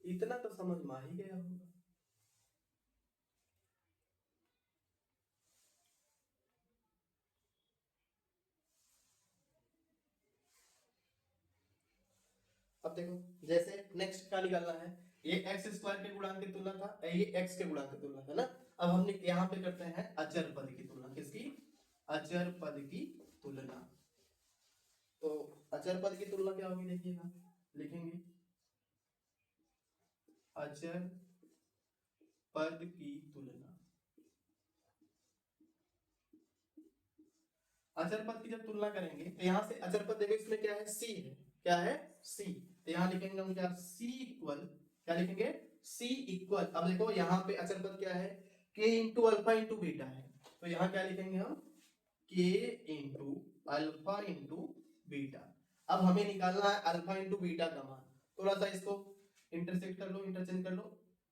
इतना तो समझ में ही गया होगा। अब देखो जैसे नेक्स्ट का निकालना है, ये एक्स स्क्वायर के गुणांक की तुलना था, ये एक्स के गुणांक की तुलना था ना। अब हमने यहाँ पे करते हैं अचर पद की तुलना। किसकी अचर पद की तुलना। तो अचर पद की तुलना क्या होगी देखिएगा, लिखेंगे अचर पद की तुलना। अचर पद की जब तुलना करेंगे तो यहाँ से अचर पद देखो इसमें क्या है सी है, क्या है सी। तो यहाँ लिखेंगे हम क्या सी इक्वल, क्या लिखेंगे सी इक्वल। अब देखो यहाँ पे अचर पद क्या है के इंटू अल्फा इंटू बीटा है। तो यहाँ क्या लिखेंगे हम के इंटू अल्फा इंटू बीटा। अब हमें निकालना है अल्फा इंटू बीटा का मान। थोड़ा सा इसको इंटरसेक्ट कर लो, इंटरचेंज कर लो।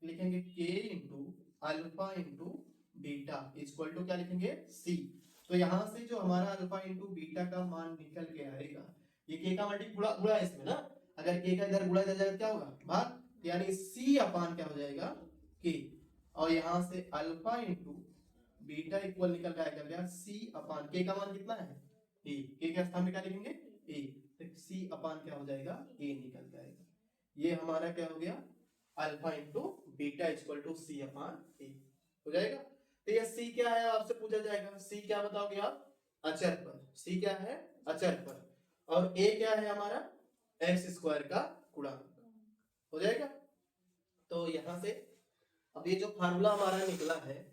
लिखेंगे के into alpha into beta equal to क्या लिखेंगे सी। तो यहाँ से जो हमारा अल्फा इंटू बीटा का मान निकल के आएगा, ये के का मल्टीप्लाई गुणा इसमें ना, अगर के का इधर गुणा इधर जाएगा क्या होगा भाग, यानी सी अपान क्या हो जाएगा के। और यहाँ से अल्फा इंटू बीटा इक्वल निकल के आएगा क्या सी अपान के का मान कितना है ए। के के स्थान में क्या लिखेंगे ए, तो सी अपान क्या हो जाएगा ए निकल के आएगा। ये हमारा क्या हो गया alpha into beta equal to C upon A हो जाएगा। तो ये सी क्या है आपसे पूछा जाएगा, सी क्या बताओगे आप अचर पद। सी क्या है अचर पद और ए क्या है हमारा एक्स स्क्वायर का गुणांक हो जाएगा। तो यहां से अब ये जो फार्मूला हमारा निकला है,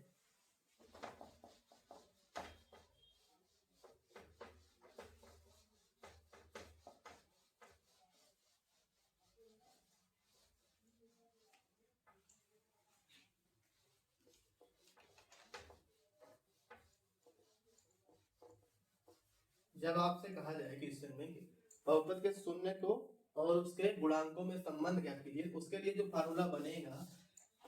जब आपसे कहा जाए कि क्वेश्चन में बहुपद के शून्य को और उसके गुणांकों में संबंध ज्ञात कीजिए, उसके लिए जो फार्मूला बनेगा।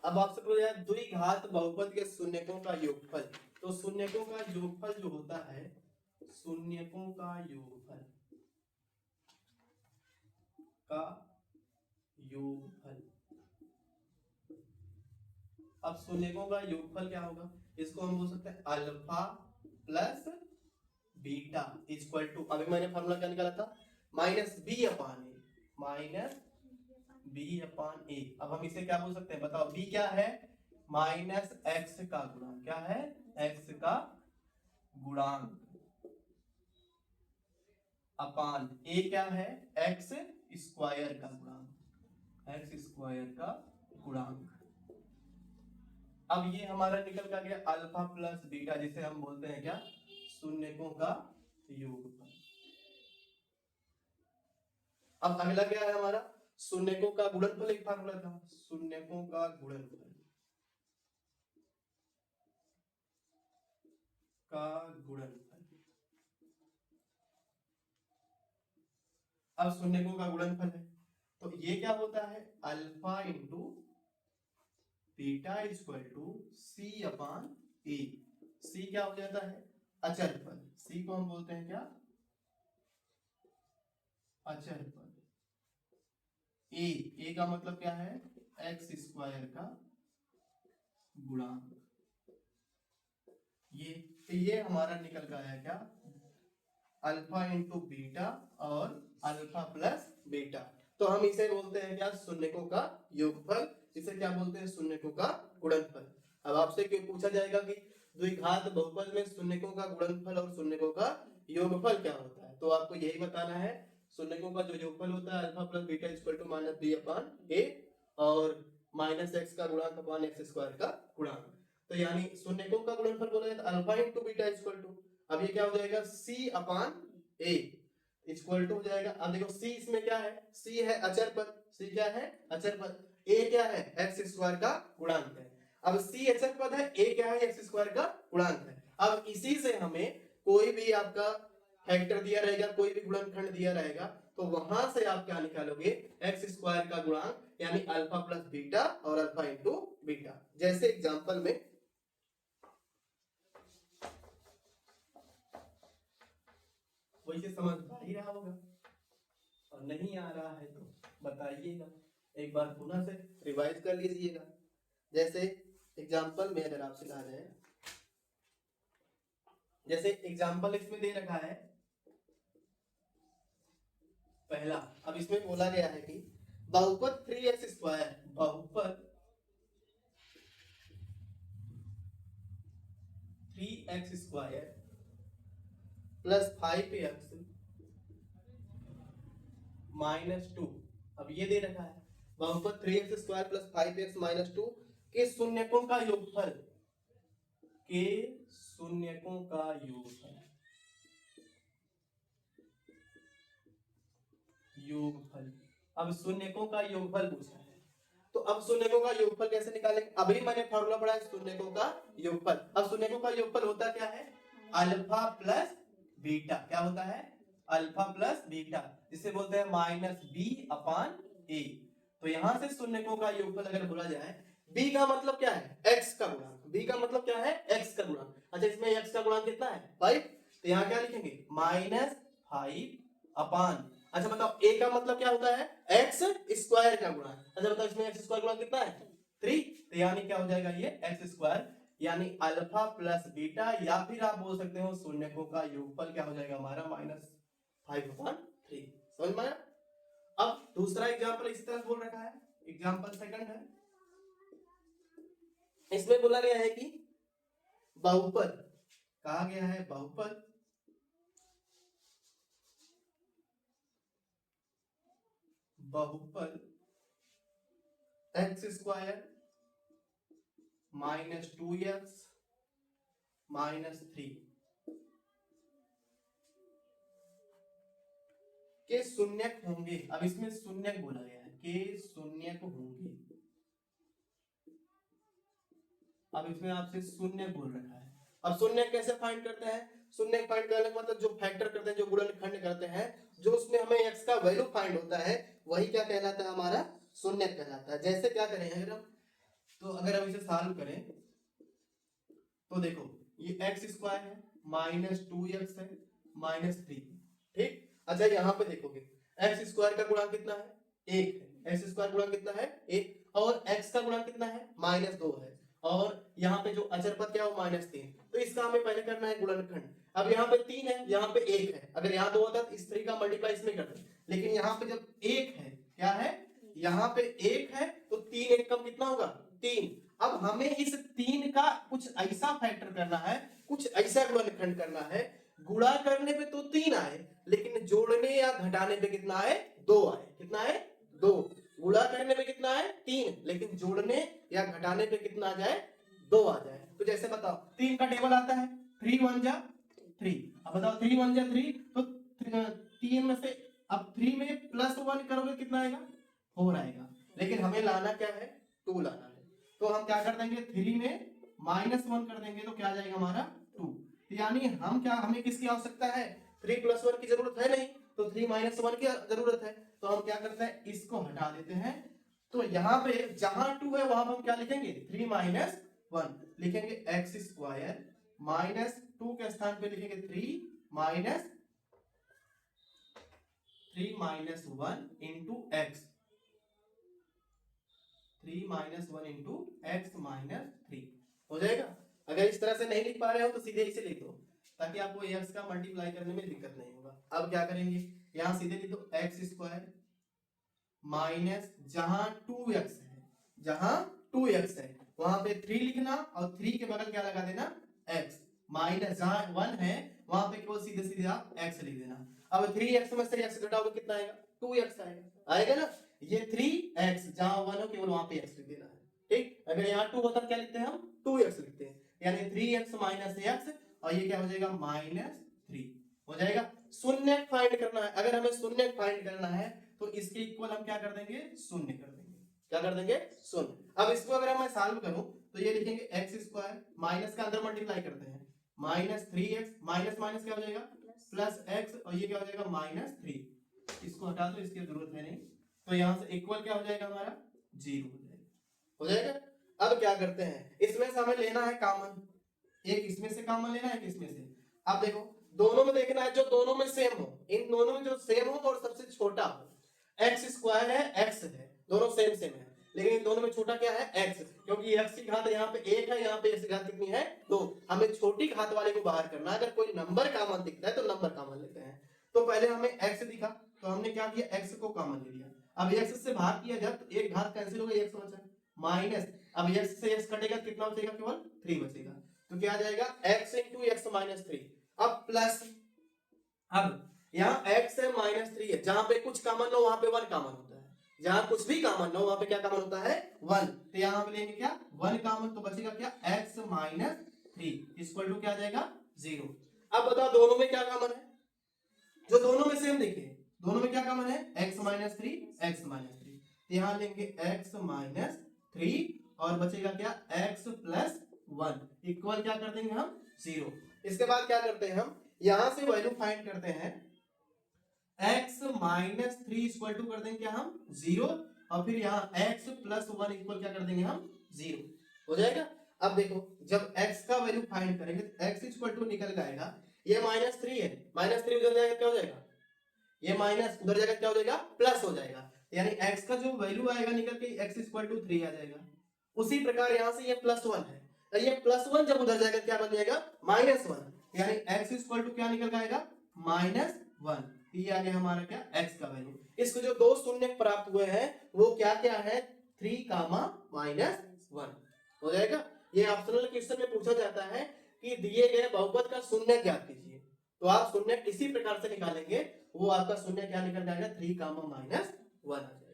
अब आपसे पूछा जाए द्विघात बहुपद के शून्यकों का योगफल। तो शून्यकों का योगफल जो होता है, शून्यकों का योगफल का योगफल। अब शून्यकों का योगफल क्या होगा, इसको हम बोल सकते हैं alpha plus beta equal to, अभी मैंने फार्मूला क्या निकाला था minus B upon a, minus B upon ए। अब हम इसे क्या बोल सकते हैं बताओ, बी क्या है माइनस एक्स का गुणांक, क्या है एक्स का गुणांक अपान ए क्या है एक्स स्क्वायर का गुणांक, एक्स स्क्वायर का गुणांक। अब ये हमारा निकल का गया अल्फा प्लस बीटा, जिसे हम बोलते हैं क्या शून्यकों का योगफल। अब अगला क्या है हमारा शून्यकों का गुणनफल। एक फार्मूला था शून्यकों का गुणनफल का गुणनफल। अब शून्यकों का गुणनफल है तो ये क्या होता है alpha into beta equal to C upon A. C क्या हो जाता है, अचर पद। सी को हम बोलते हैं क्या, अचर पद। ए का मतलब क्या है, एक्स स्क्वायर का गुणांक। ये हमारा निकल का है क्या, अल्फा इंटू बीटा और अल्फा प्लस बीटा। तो हम इसे बोलते हैं क्या, शून्यकों का योगफल। इसे क्या बोलते हैं, शून्यकों का गुणनफल। अब आपसे क्यों पूछा जाएगा कि द्विघात बहुपद में शून्यकों का गुणनफल और शून्यकों का योगफल क्या होता है, तो आपको यही बताना है। शून्यकों का जो योगफल होता है alpha plus beta equal to minus B upon A और माइनस एक्स का गुणांक अपान एक्स स्क्वायर का गुणांक। तो यानी शून्यकों का गुणनफल बोला जाता है alpha into beta equal to, अब ये क्या हो जाएगा, सी अपान ए इक्वल टू हो जाएगा। अब देखो सी इसमें क्या है, सी है अचर पद, सी क्या है अचर पद, ए क्या है एक्स स्क्वायर का गुणांक है। अब सी अचर पद है, ए क्या है एक्स स्क्वायर का गुणांक है। अब इसी से हमें कोई भी आपका फैक्टर दिया रहेगा, कोई भी गुणनखंड दिया रहेगा, तो वहां से आप क्या निकालोगे, एक्स स्क्वायर का गुणांक यानी अल्फा प्लस बीटा और अल्फा इंटू बीटा। जैसे एग्जांपल में वैसे समझ आ ही रहा होगा, और नहीं आ रहा है तो बताइएगा, एक बार पुनः से रिवाइज कर लीजिएगा। जैसे एग्जांपल में अगर आपसे कहा जाए, जैसे एग्जांपल इसमें दे रखा है पहला, अब इसमें बोला गया है कि बहुपद 3x स्क्वायर, बहुपद 3x square plus 5x minus 2, अब ये दे रखा है बहुपद 3x square plus 5x minus 2 के शून्यकों का योगफल, के शून्यकों का योगफल, योगफल। अब शून्यकों का योगफल पूछा है, तो अब शून्यकों का योगफल कैसे निकालेंगे, अभी मैंने फॉर्मूला पढ़ा है शून्यकों का योगफल। अब शून्यकों का योगफल होता क्या है, अल्फा प्लस बीटा, क्या होता है अल्फा प्लस बीटा, जिसे बोलते हैं माइनस बी अपान ए। तो यहां से शून्यकों का योगफल अगर बोला जाए, b का मतलब क्या है, x का गुणांक, b का मतलब क्या है x का गुणांक। अच्छा इसमें x का गुणांक कितना है 5, तो यहाँ क्या लिखेंगे माइनस 5 अपान, अच्छा बताओ a का मतलब क्या होता है x स्क्वायर का गुणांक। अच्छा बताओ इसमें x स्क्वायर गुणांक कितना है 3, तो यानी क्या हो जाएगा ये x स्क्वायर यानी अल्फा प्लस बीटा, या फिर आप बोल सकते हो शून्यकों का योगफल क्या हो जाएगा हमारा माइनस 5 अपान 3। समझ में आया। अब दूसरा एग्जांपल इसी तरह बोल रखा है, एग्जांपल सेकंड है, इसमें बोला गया है कि बहुपद, कहा गया है बहुपद बहुपद x square minus 2x minus 3 के शून्यक होंगे। अब इसमें शून्यक बोला गया है, के शून्यक होंगे। अब इसमें आपसे शून्य बोल रखा है, अब शून्य कैसे फाइंड करते हैं, शून्य फाइंड करने का मतलब जो फैक्टर करते हैं, जो गुणनखंड करते हैं, जो उसमें हमें x का वैल्यू फाइंड होता है वही क्या कहलाता है हमारा शून्य कहलाता है। जैसे क्या करें अगर हम, तो अगर हम इसे सॉल्व करें तो देखो ये एक्स स्क्वायर है माइनस 2x है माइनस 3, ठीक। अच्छा यहाँ पे देखोगे एक्स स्क्वायर का गुणांक कितना है 1 है, एक्स स्क्वायर गुणांक कितना है 1, और x का गुणांक कितना है माइनस 2 है, और यहाँ पे जो अचर पद क्या है माइनस 3, तो इसका हमें पहले करना है गुणनखंड। अब यहाँ पे 3 है, यहाँ पे 1 है, अगर यहाँ 2 होता तो इस 3 का मल्टीप्लाई इसमें करते, लेकिन यहाँ पे जब 1 है, क्या है यहाँ पे 1 है, तो 3 1 कम कितना होगा 3। अब हमें इस 3 का कुछ ऐसा फैक्टर करना है, कुछ ऐसा गुणनखंड करना है, गुणा करने पे तो 3 आए, लेकिन जोड़ने या घटाने पे कितना आए 2 आए, कितना है 2। गुणा करने पे कितना है 3, लेकिन जोड़ने या घटाने पे कितना आ जाए 2 आ जाए। तो जैसे बताओ 3 का टेबल आता है 3 1 जा 3, अब बताओ 3 1 जा 3, तो 3 में से अब 3 में प्लस 1 करोगे कितना आएगा 4 आएगा, लेकिन हमें लाना क्या है 2 लाना है, तो हम क्या कर देंगे 3 में माइनस 1 कर देंगे, तो क्या आ जाएगा हमारा 2। यानी हम क्या, हमें किसकी आवश्यकता है 3 प्लस 1 की जरूरत है नहीं, तो 3 माइनस 1 की जरूरत है, तो हम क्या करते हैं इसको हटा देते हैं। तो यहाँ पे जहां 2 है वहां हम क्या लिखेंगे 3 माइनस 1 लिखेंगे, एक्स स्क्वायर -2 के स्थान पे लिखेंगे 3 minus 1 into x, 3 minus 1 into x minus 3 हो जाएगा। अगर इस तरह से नहीं लिख पा रहे हो तो सीधे इसे लिख दो, ताकि आपको एक्स का मल्टीप्लाई करने में दिक्कत नहीं होगा। अब क्या करेंगे, यहां सीधे लिख दो एक्स स्क्वायर माइनस, जहां 2x है, जहां 2x है वहां पे 3 लिखना, और 3 के बगल क्या लगा देना x, माइनस जहां 1 है वहां पे केवल सीधे सीधे आप x लिख देना। अब 3x में से x घटाओगे कितना आएगा, 2x आएगा, आएगा ना। ये 3x जहां 1 हो केवल वहां पे x लिख देना है, ठीक। अगर यहाँ 2 होता क्या लिखते हैं हम, 2x लिखते हैं, यानी 3x माइनस x, और ये क्या हो जाएगा -3 हो जाएगा। शून्य फाइंड करना है, अगर हमें शून्य फाइंड करना है तो इसके इक्वल हम क्या कर देंगे, शून्य कर देंगे, क्या कर देंगे, शून्य। अब इसको अगर मैं सॉल्व करूं तो ये लिखेंगे एक्स स्क्वायर, माइनस का अंदर मल्टीप्लाई करते हैं, -3x, माइनस माइनस क्या हो जाएगा प्लस x, और ये क्या हो जाएगा -3, इसको हटा दो, इसकी जरूरत है नहीं, तो यहां से इक्वल क्या हो जाएगा हमारा 0 हो जाएगा। अब क्या करते हैं, इसमें से हमें लेना है कॉमन, एक इसमें से कॉमन लेना है, किसमें से, अब देखो दोनों में देखना है जो दोनों में सेम हो, इन दोनों में जो सेम हो और सबसे छोटा हो। एक्स स्क्वायर है, एक्स है, दोनों सेम सेम है, लेकिन इन दोनों में छोटा क्या है एक्स, क्योंकि एक्स की घात यहाँ पे 1 है, यहाँ पे एक्स की घात कितनी है 2, हमें छोटी घात वाले को बाहर करना है। अगर कोई नंबर कॉमन दिखता है तो नंबर कॉमन लेते हैं। तो पहले हमें एक्स दिखा तो हमने क्या किया, एक्स को कॉमन ले लिया। अब एक्स से भाग किया जब तो एक घात कैंसिल हो गई, एक्स बचा माइनस, अब एक्स से एक्स कटेगा कितना बचेगा, केवल 3 बचेगा, तो क्या आ जाएगा x इंटू एक्स माइनस 3। अब प्लस, अब यहाँ x है -3 है, जहां पे कुछ कॉमन हो वहां पे 1 कॉमन होता है, जहां कुछ भी कॉमन हो वहां पे क्या कॉमन होता है 1, तो यहाँ पे लेंगे क्या 1 कॉमन, तो बचेगा क्या x माइनस 3 इक्वल टू क्या आ जाएगा 0। अब बताओ दोनों में क्या कॉमन है, जो दोनों में सेम दिखे, दोनों में क्या कॉमन है x माइनस 3, तो यहाँ लेंगे x माइनस 3 और बचेगा क्या x प्लस 1 इक्वल क्या कर देंगे हम 0। इसके बाद क्या करते हैं हम, यहां से वैल्यू फाइंड करते हैं, x माइनस 3 इक्वल टू कर देंगे क्या हम 0, और फिर यहाँ x प्लस 1 इक्वल क्या कर देंगे हम 0 हो जाएगा। अब देखो जब x का वैल्यू फाइंड करेंगे तो x इक्वल टू निकल जाएगा, ये -3 है, -3 उधर जाएगा क्या हो जाएगा, ये माइनस उधर जाएगा क्या हो जाएगा प्लस हो जाएगा, यानी x का जो वैल्यू आएगा निकल के x इक्वल टू 3 आ जाएगा। उसी प्रकार यहां से ये +1 है, तो ये +1 जब उधर जाएगा क्या बन जाएगा -1, यानी x इक्वल टू क्या निकल आएगा -1, ये आ गया हमारा क्या x का वैल्यू। इसको जो दो शून्य प्राप्त हुए हैं वो क्या क्या है 3, -1 हो जाएगा। ये ऑप्शनल क्वेश्चन में पूछा जाता है कि दिए गए बहुपद का शून्य ज्ञात कीजिए, तो आप शून्य इसी प्रकार से निकालेंगे, वो आपका शून्य क्या निकल जाएगा 3, -1 आ जाएगा।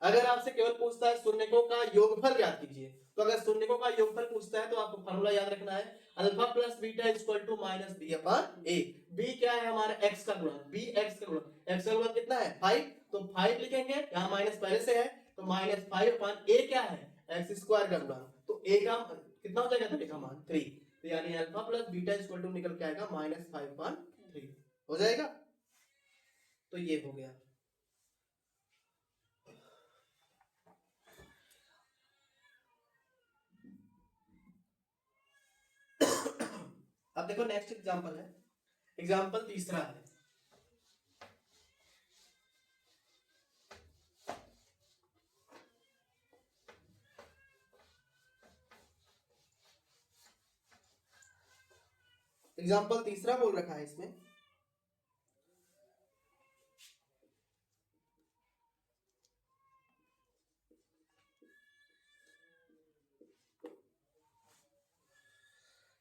अगर आपसे केवल पूछता है शून्यकों का योगफल ज्ञात कीजिए, तो अगर शून्यकों का योगफल पूछता है तो आपको फॉर्मूला याद रखना है alpha plus beta equal to minus b upon a. B क्या है हमारा x का गुणन, बी x का गुणन, x का गुणन कितना है 5, तो 5 लिखेंगे, यहाँ माइनस पहले से है तो -5 अपॉन ए क्या है x स्क्वायर का गुणन, तो a का कितना हो जाएगा 3 का मान 3, तो यानी alpha plus beta equal to निकल के आएगा -5/3 हो जाएगा। तो ये हो गया। अब देखो नेक्स्ट एग्जांपल है, एग्जांपल तीसरा है। एग्जांपल तीसरा बोल रखा है इसमें,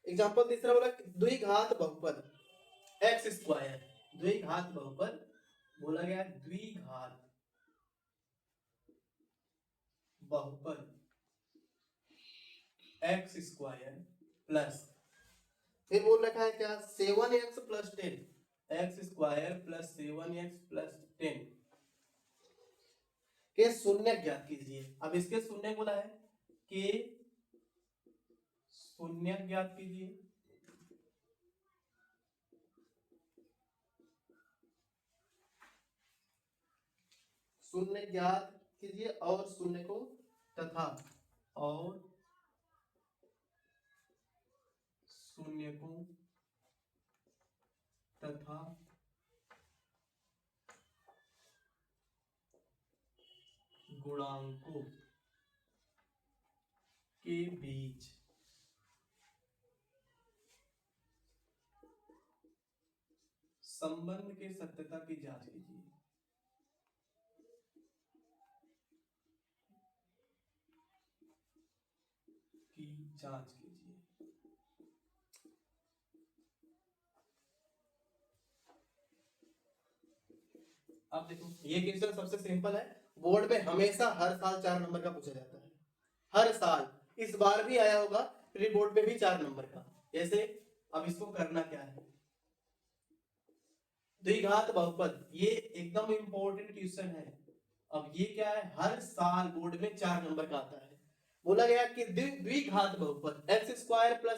एग्जांपल तीसरा बोला द्विघात बहुपद एक्स स्क्वायर, द्विघात बहुपद बोला गया द्विघात बहुपद एक्स स्क्वायर प्लस, फिर बोल रखा है क्या 7x plus 10, x square plus 7x plus 10 के शून्य ज्ञात कीजिए। अब इसके शून्य बोला है कि शून्य ज्ञात कीजिए, शून्य ज्ञात कीजिए और शून्य को तथा और शून्यकों तथा गुणांकों के बीच संबंध के सत्यता की जांच कीजिए। अब देखो ये क्वेश्चन सबसे सिंपल है, बोर्ड में हमेशा हर साल 4 नंबर का पूछा जाता है, हर साल। इस बार भी आया होगा प्री बोर्ड पे भी 4 नंबर का। जैसे अब इसको करना क्या है, द्विघात बहुपद, ये एकदम इंपॉर्टेंट क्वेश्चन है। अब ये क्या है, हर साल बोर्ड में 4 नंबर का आता है। बोला गया कि द्विघात बहुपद x² +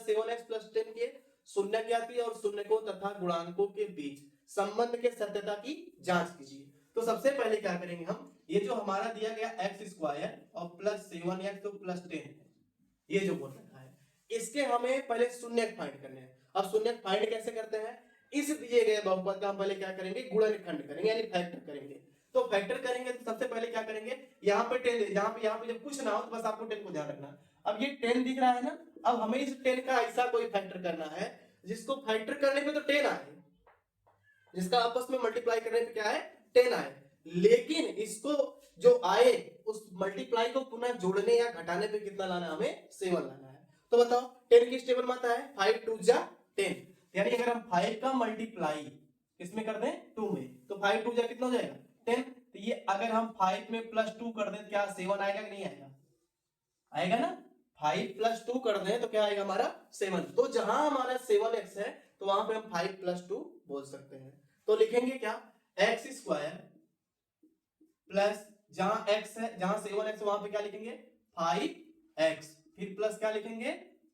7x + 10 के शून्य ज्ञात कीजिए और शून्यकों तथा गुणांकों के बीच संबंध के सत्यता की जांच कीजिए। तो सबसे पहले क्या करेंगे हम, ये जो हमारा दिया गया x² और +7x तो +10, ये जो बोल रखा है, इसके हमें पहले शून्य फाइंड करने हैं। अब शून्य फाइंड कैसे करते हैं, इस दिए गए बहुपद का हम पहले क्या करेंगे, गुणनखंड करेंगे यानी फैक्टर करेंगे। तो फैक्टर करेंगे तो सबसे पहले क्या करेंगे, यहाँ पे 10, यहाँ पे जब कुछ ना हो तो बस आपको 10 को ध्यान रखना। अब ये 10 दिख रहा है ना, अब हमें इस 10 का ऐसा कोई फैक्टर करना है जिसको फैक्टर करने पे तो 10 आए, जिसका आपस में मल्टीप्लाई करने पे क्या है 10 आए, लेकिन इसको जो आए उस मल्टीप्लाई को पुनः जोड़ने या घटाने पे कितना लाना, हमें 7 लाना है। तो बताओ 10 किस टेबल में आता है, 5 2 जा 10, यानी अगर हम 5 का मल्टीप्लाई इसमें कर दें 2 में, तो 5 2 जा कितना हो जाएगा 10। तो ये अगर हम 5 में +2 कर दें क्या 7 आएगा कि नहीं आएगा, आएगा ना। 5 + 2 कर दें तो क्या आएगा हमारा 7। तो जहां हमारा 7x है तो वहां पे हम 5 + 2 बोल सकते हैं। तो लिखेंगे क्या, x² प्लस जहां x है, जहां 7x वहां पे क्या लिखेंगे 5x, फिर प्लस क्या लिखेंगे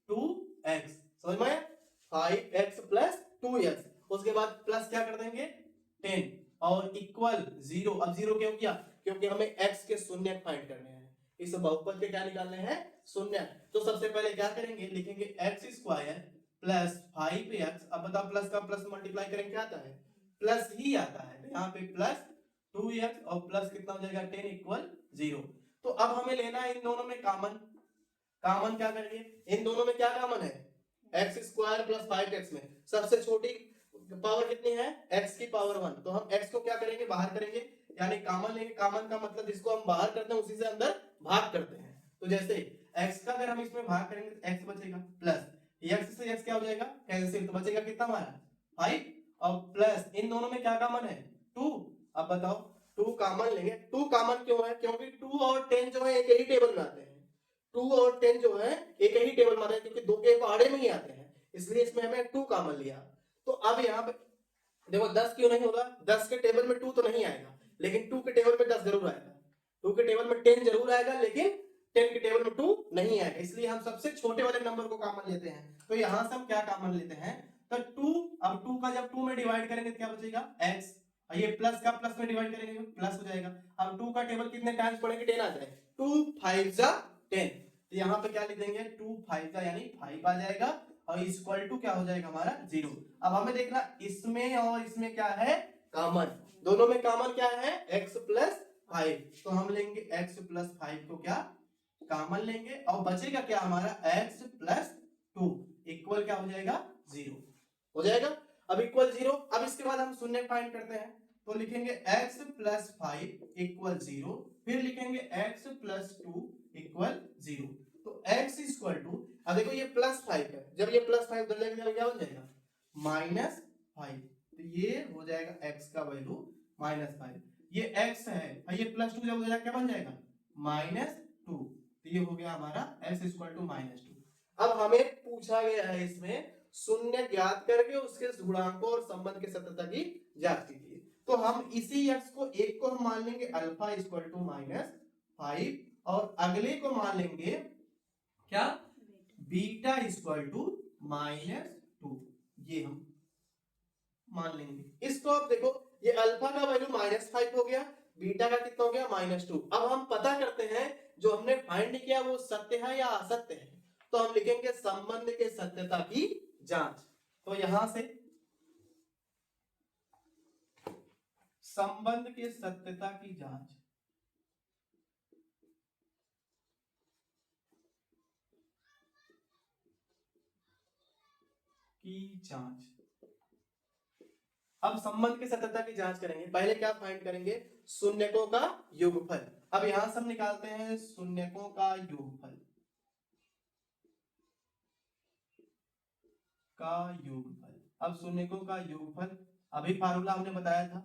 2x, समझ में, 5x + 2x, उसके बाद प्लस क्या कर देंगे 10 और इक्वल 0। अब 0 क्यों किया, क्योंकि हमें x के शून्य फाइंड करने हैं, इस बहुपद के क्या निकालने हैं शून्य। तो सबसे पहले क्या करेंगे, लिखेंगे x² + 5x। अब बताओ प्लस का प्लस मल्टीप्लाई करेंगे क्या आता है, प्लस ही आता है, तो यहाँ पे +2x और प्लस कितना हो जाएगा 10 इक्वल 0। तो अब हमें लेना है इन दोनों में कॉमन, कॉमन क्या करेंगे, इन दोनों में क्या कॉमन है, x² + 5x में सबसे छोटी पावर कितनी है, x की पावर 1, तो हम x को क्या करेंगे बाहर करेंगे, यानी कॉमन लेंगे। कॉमन का मतलब जिसको हम बाहर करते हैं उसी से अंदर भाग करते हैं। तो जैसे x का अगर हम इसमें भाग करेंगे तो x बचेगा, प्लस x से x क्या हो जाएगा कैंसिल, तो बचेगा कितना हमारा 5 और प्लस इन दोनों में क्या कॉमन है 2। अब बताओ 2 कॉमन लेंगे, 2 कॉमन क्यों है, क्योंकि 2 और 10 जो है एक ही टेबल में आते हैं, 2 और 10 जो है एक ही टेबल में आते हैं, क्योंकि दो के पहाड़े में ही आते हैं, इसलिए इसमें हमें 2 कॉमन लिया। तो अब यहाँ पे देखो 10 क्यों नहीं होगा, 10 के टेबल में 2 तो नहीं आएगा, लेकिन 2 के टेबल में 10 जरूर आएगा, 2 के टेबल में 10 जरूर आएगा, लेकिन 10 के टेबल में 2 नहीं आएगा, इसलिए हम सबसे छोटे वाले नंबर को कॉमन लेते हैं। तो यहां से हम क्या कॉमन लेते हैं, तो 2, अब 2 का जब 2 में डिवाइड करेंगे तो क्या बचेगा x, और ये प्लस का प्लस में डिवाइड करेंगे तो प्लस हो जाएगा। अब 2 का टेबल कितने टाइम्स पढ़ेंगे 10 आ जाए, 2 5 जा 10, तो यहाँ पे क्या लिख देंगे 2 5 जा यानी 5 आ जाएगा और इक्वल टू क्या हो जाएगा हमारा 0। अब हमें देखना इसमें और इसमें क्या है कॉमन, दोनों में कॉमन क्या है x + 5, तो हम लेंगे x + 5 को क्या कॉमन लेंगे और बचेगा क्या हमारा x + 2 इक्वल क्या हो जाएगा 0 हो जाएगा। अब इक्वल 0, अब इसके बाद हम शून्य फाइंड करते हैं, तो लिखेंगे x + 5 इक्वल 0, फिर लिखेंगे x + 2 इक्वल 0। तो x इक्वल टू, अब देखो ये +5 है, जब ये +5 उधर लेके जाएंगे क्या हो जाएगा -5, तो ये हो जाएगा x का वैल्यू -5, ये x है और ये +2 जब उधर क्या बन जाएगा -2, तो ये हो गया हमारा x इक्वल टू -2। अब हमें पूछा गया है इसमें शून्य ज्ञात करके उसके गुणांकों और संबंध के सत्यता की जांच कीजिए। तो हम इसी x को एक को हम मान लेंगे अल्फा इक्वल टू -5 और अगले को मान लेंगे क्या बीटा इक्वल टू -2, ये हम मान लेंगे। इसको आप देखो ये अल्फा का वैल्यू -5 हो गया, बीटा का कितना हो गया -2। अब हम पता करते हैं जो हमने फाइंड किया वो सत्य है या असत्य है, तो हम लिखेंगे संबंध के सत्यता की जांच। तो यहां से संबंध के सत्यता की जांच, अब संबंध की सत्यता की जांच करेंगे। पहले क्या फाइंड करेंगे? शून्यकों का योगफल। अब यहां से हम निकालते हैं शून्यकों का योगफल अब शून्यकों का योगफल, अभी फार्मूला हमने बताया था,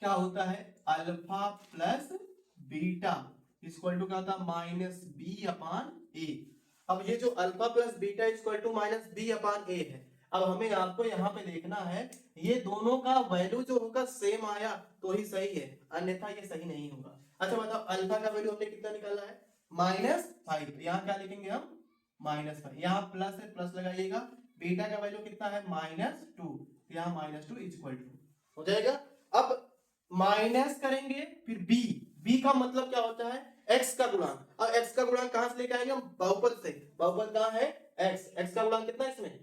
क्या होता है? Alpha plus beta equal to क्या होता है? माइनस बी अपान ए। अब ये जो alpha plus beta equal to minus B upon A है, अब हमें आपको यहाँ पे देखना है ये दोनों का वैल्यू जो होगा सेम आया तो ही सही है, अन्यथा ये सही नहीं होगा। अच्छा बताओ, अल्फा का वैल्यू हमने कितना निकाला है? -5। यहाँ क्या लिखेंगे हम? -5। यहाँ प्लस है, प्लस लगाइएगा। बीटा का वैल्यू कितना है? -2। यहाँ -2 इक्वल टू हो जाएगा। अब माइनस करेंगे, फिर बी का मतलब क्या होता है? एक्स का गुणांक। और एक्स का गुणांक कहां से लेके आएंगे हम? बहुपद से। बहुपद कहां है? एक्स का गुणांक कितना है इसमें?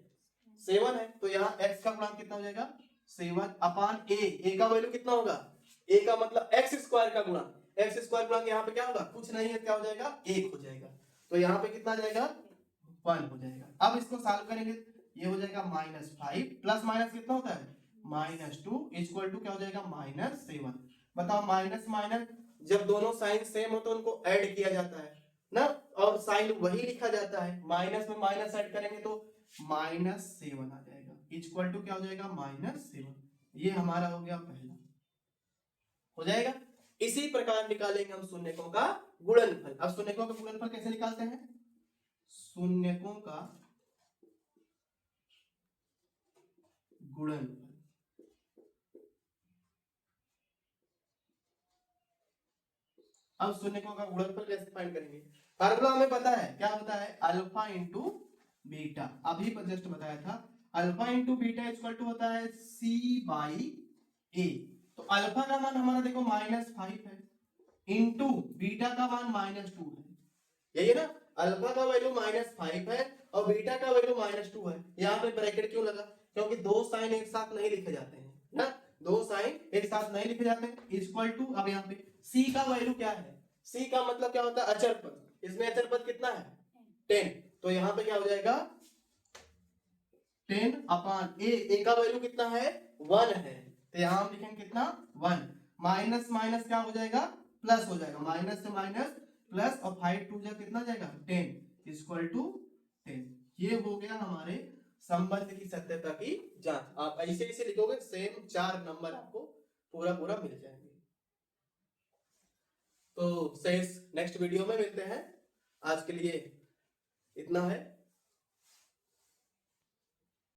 7 है। तो यहाँ एक्स का गुणांक कितना हो जाएगा? 7 अपान ए का वैल्यू कितना होगा? ए का मतलब एक्स स्क्वायर का गुणांक। एक्स स्क्वायर गुणांक यहाँ पे क्या होगा? कुछ नहीं है, क्या हो जाएगा? 1 हो जाएगा। तो यहाँ पे कितना जाएगा? 1 हो जाएगा। अब इसको सॉल्व करेंगे, ये हो जाएगा -5 प्लस माइनस कितना होता है? -2 इक्वल टू क्या हो जाएगा? -7। बताओ, माइनस माइनस जब दोनों साइन सेम हो तो उनको ऐड किया जाता है ना, और साइन वही लिखा जाता है। माइनस में माइनस ऐड करेंगे तो -7 आ जाएगा, इक्वल टू क्या हो जाएगा? -7। ये हमारा हो गया पहला, हो जाएगा। इसी प्रकार निकालेंगे हम शून्यकों का गुणनफल। अब शून्यकों का गुणनफल कैसे निकालते हैं? शून्यकों का गुणनफल, अब शून्यकों का गुणनफल कैसे फाइंड करेंगे? फार्मूला हमें पता है, क्या होता है? Alpha into beta. अभी पर जस्ट बताया था, alpha into beta equal to होता है सी बाई ए। तो अल्फा का मान हमारा देखो -5 है, इंटू बीटा का मान -2 है, यही है ना? अल्फा का वैल्यू -5 है और बीटा का वैल्यू -2 है। यहाँ पे ब्रैकेट क्यों लगा? क्योंकि दो साइन एक साथ नहीं लिखे जाते हैं ना, दो साइन एक साथ नहीं लिखे जाते हैं। इक्वल टू, अब यहाँ पे c का वैल्यू क्या है? c का मतलब क्या होता है? अचर पद। इसमें अचर पद कितना है? 10। तो यहाँ पे क्या हो जाएगा? 10 अपान ए का वैल्यू कितना है? 1 है। तो यहाँ हम लिखेंगे कितना? 1। माइनस माइनस क्या हो जाएगा? प्लस हो जाएगा। माइनस से माइनस प्लस, और 5 2 जा कितना जाएगा? 10 इक्वल टू 10। ये हो गया हमारे संबंध की सत्यता की जांच। आप ऐसे ऐसे लिखोगे, सेम 4 नंबर आपको पूरा पूरा मिल जाएंगे। तो शेष नेक्स्ट वीडियो में मिलते हैं। आज के लिए इतना है।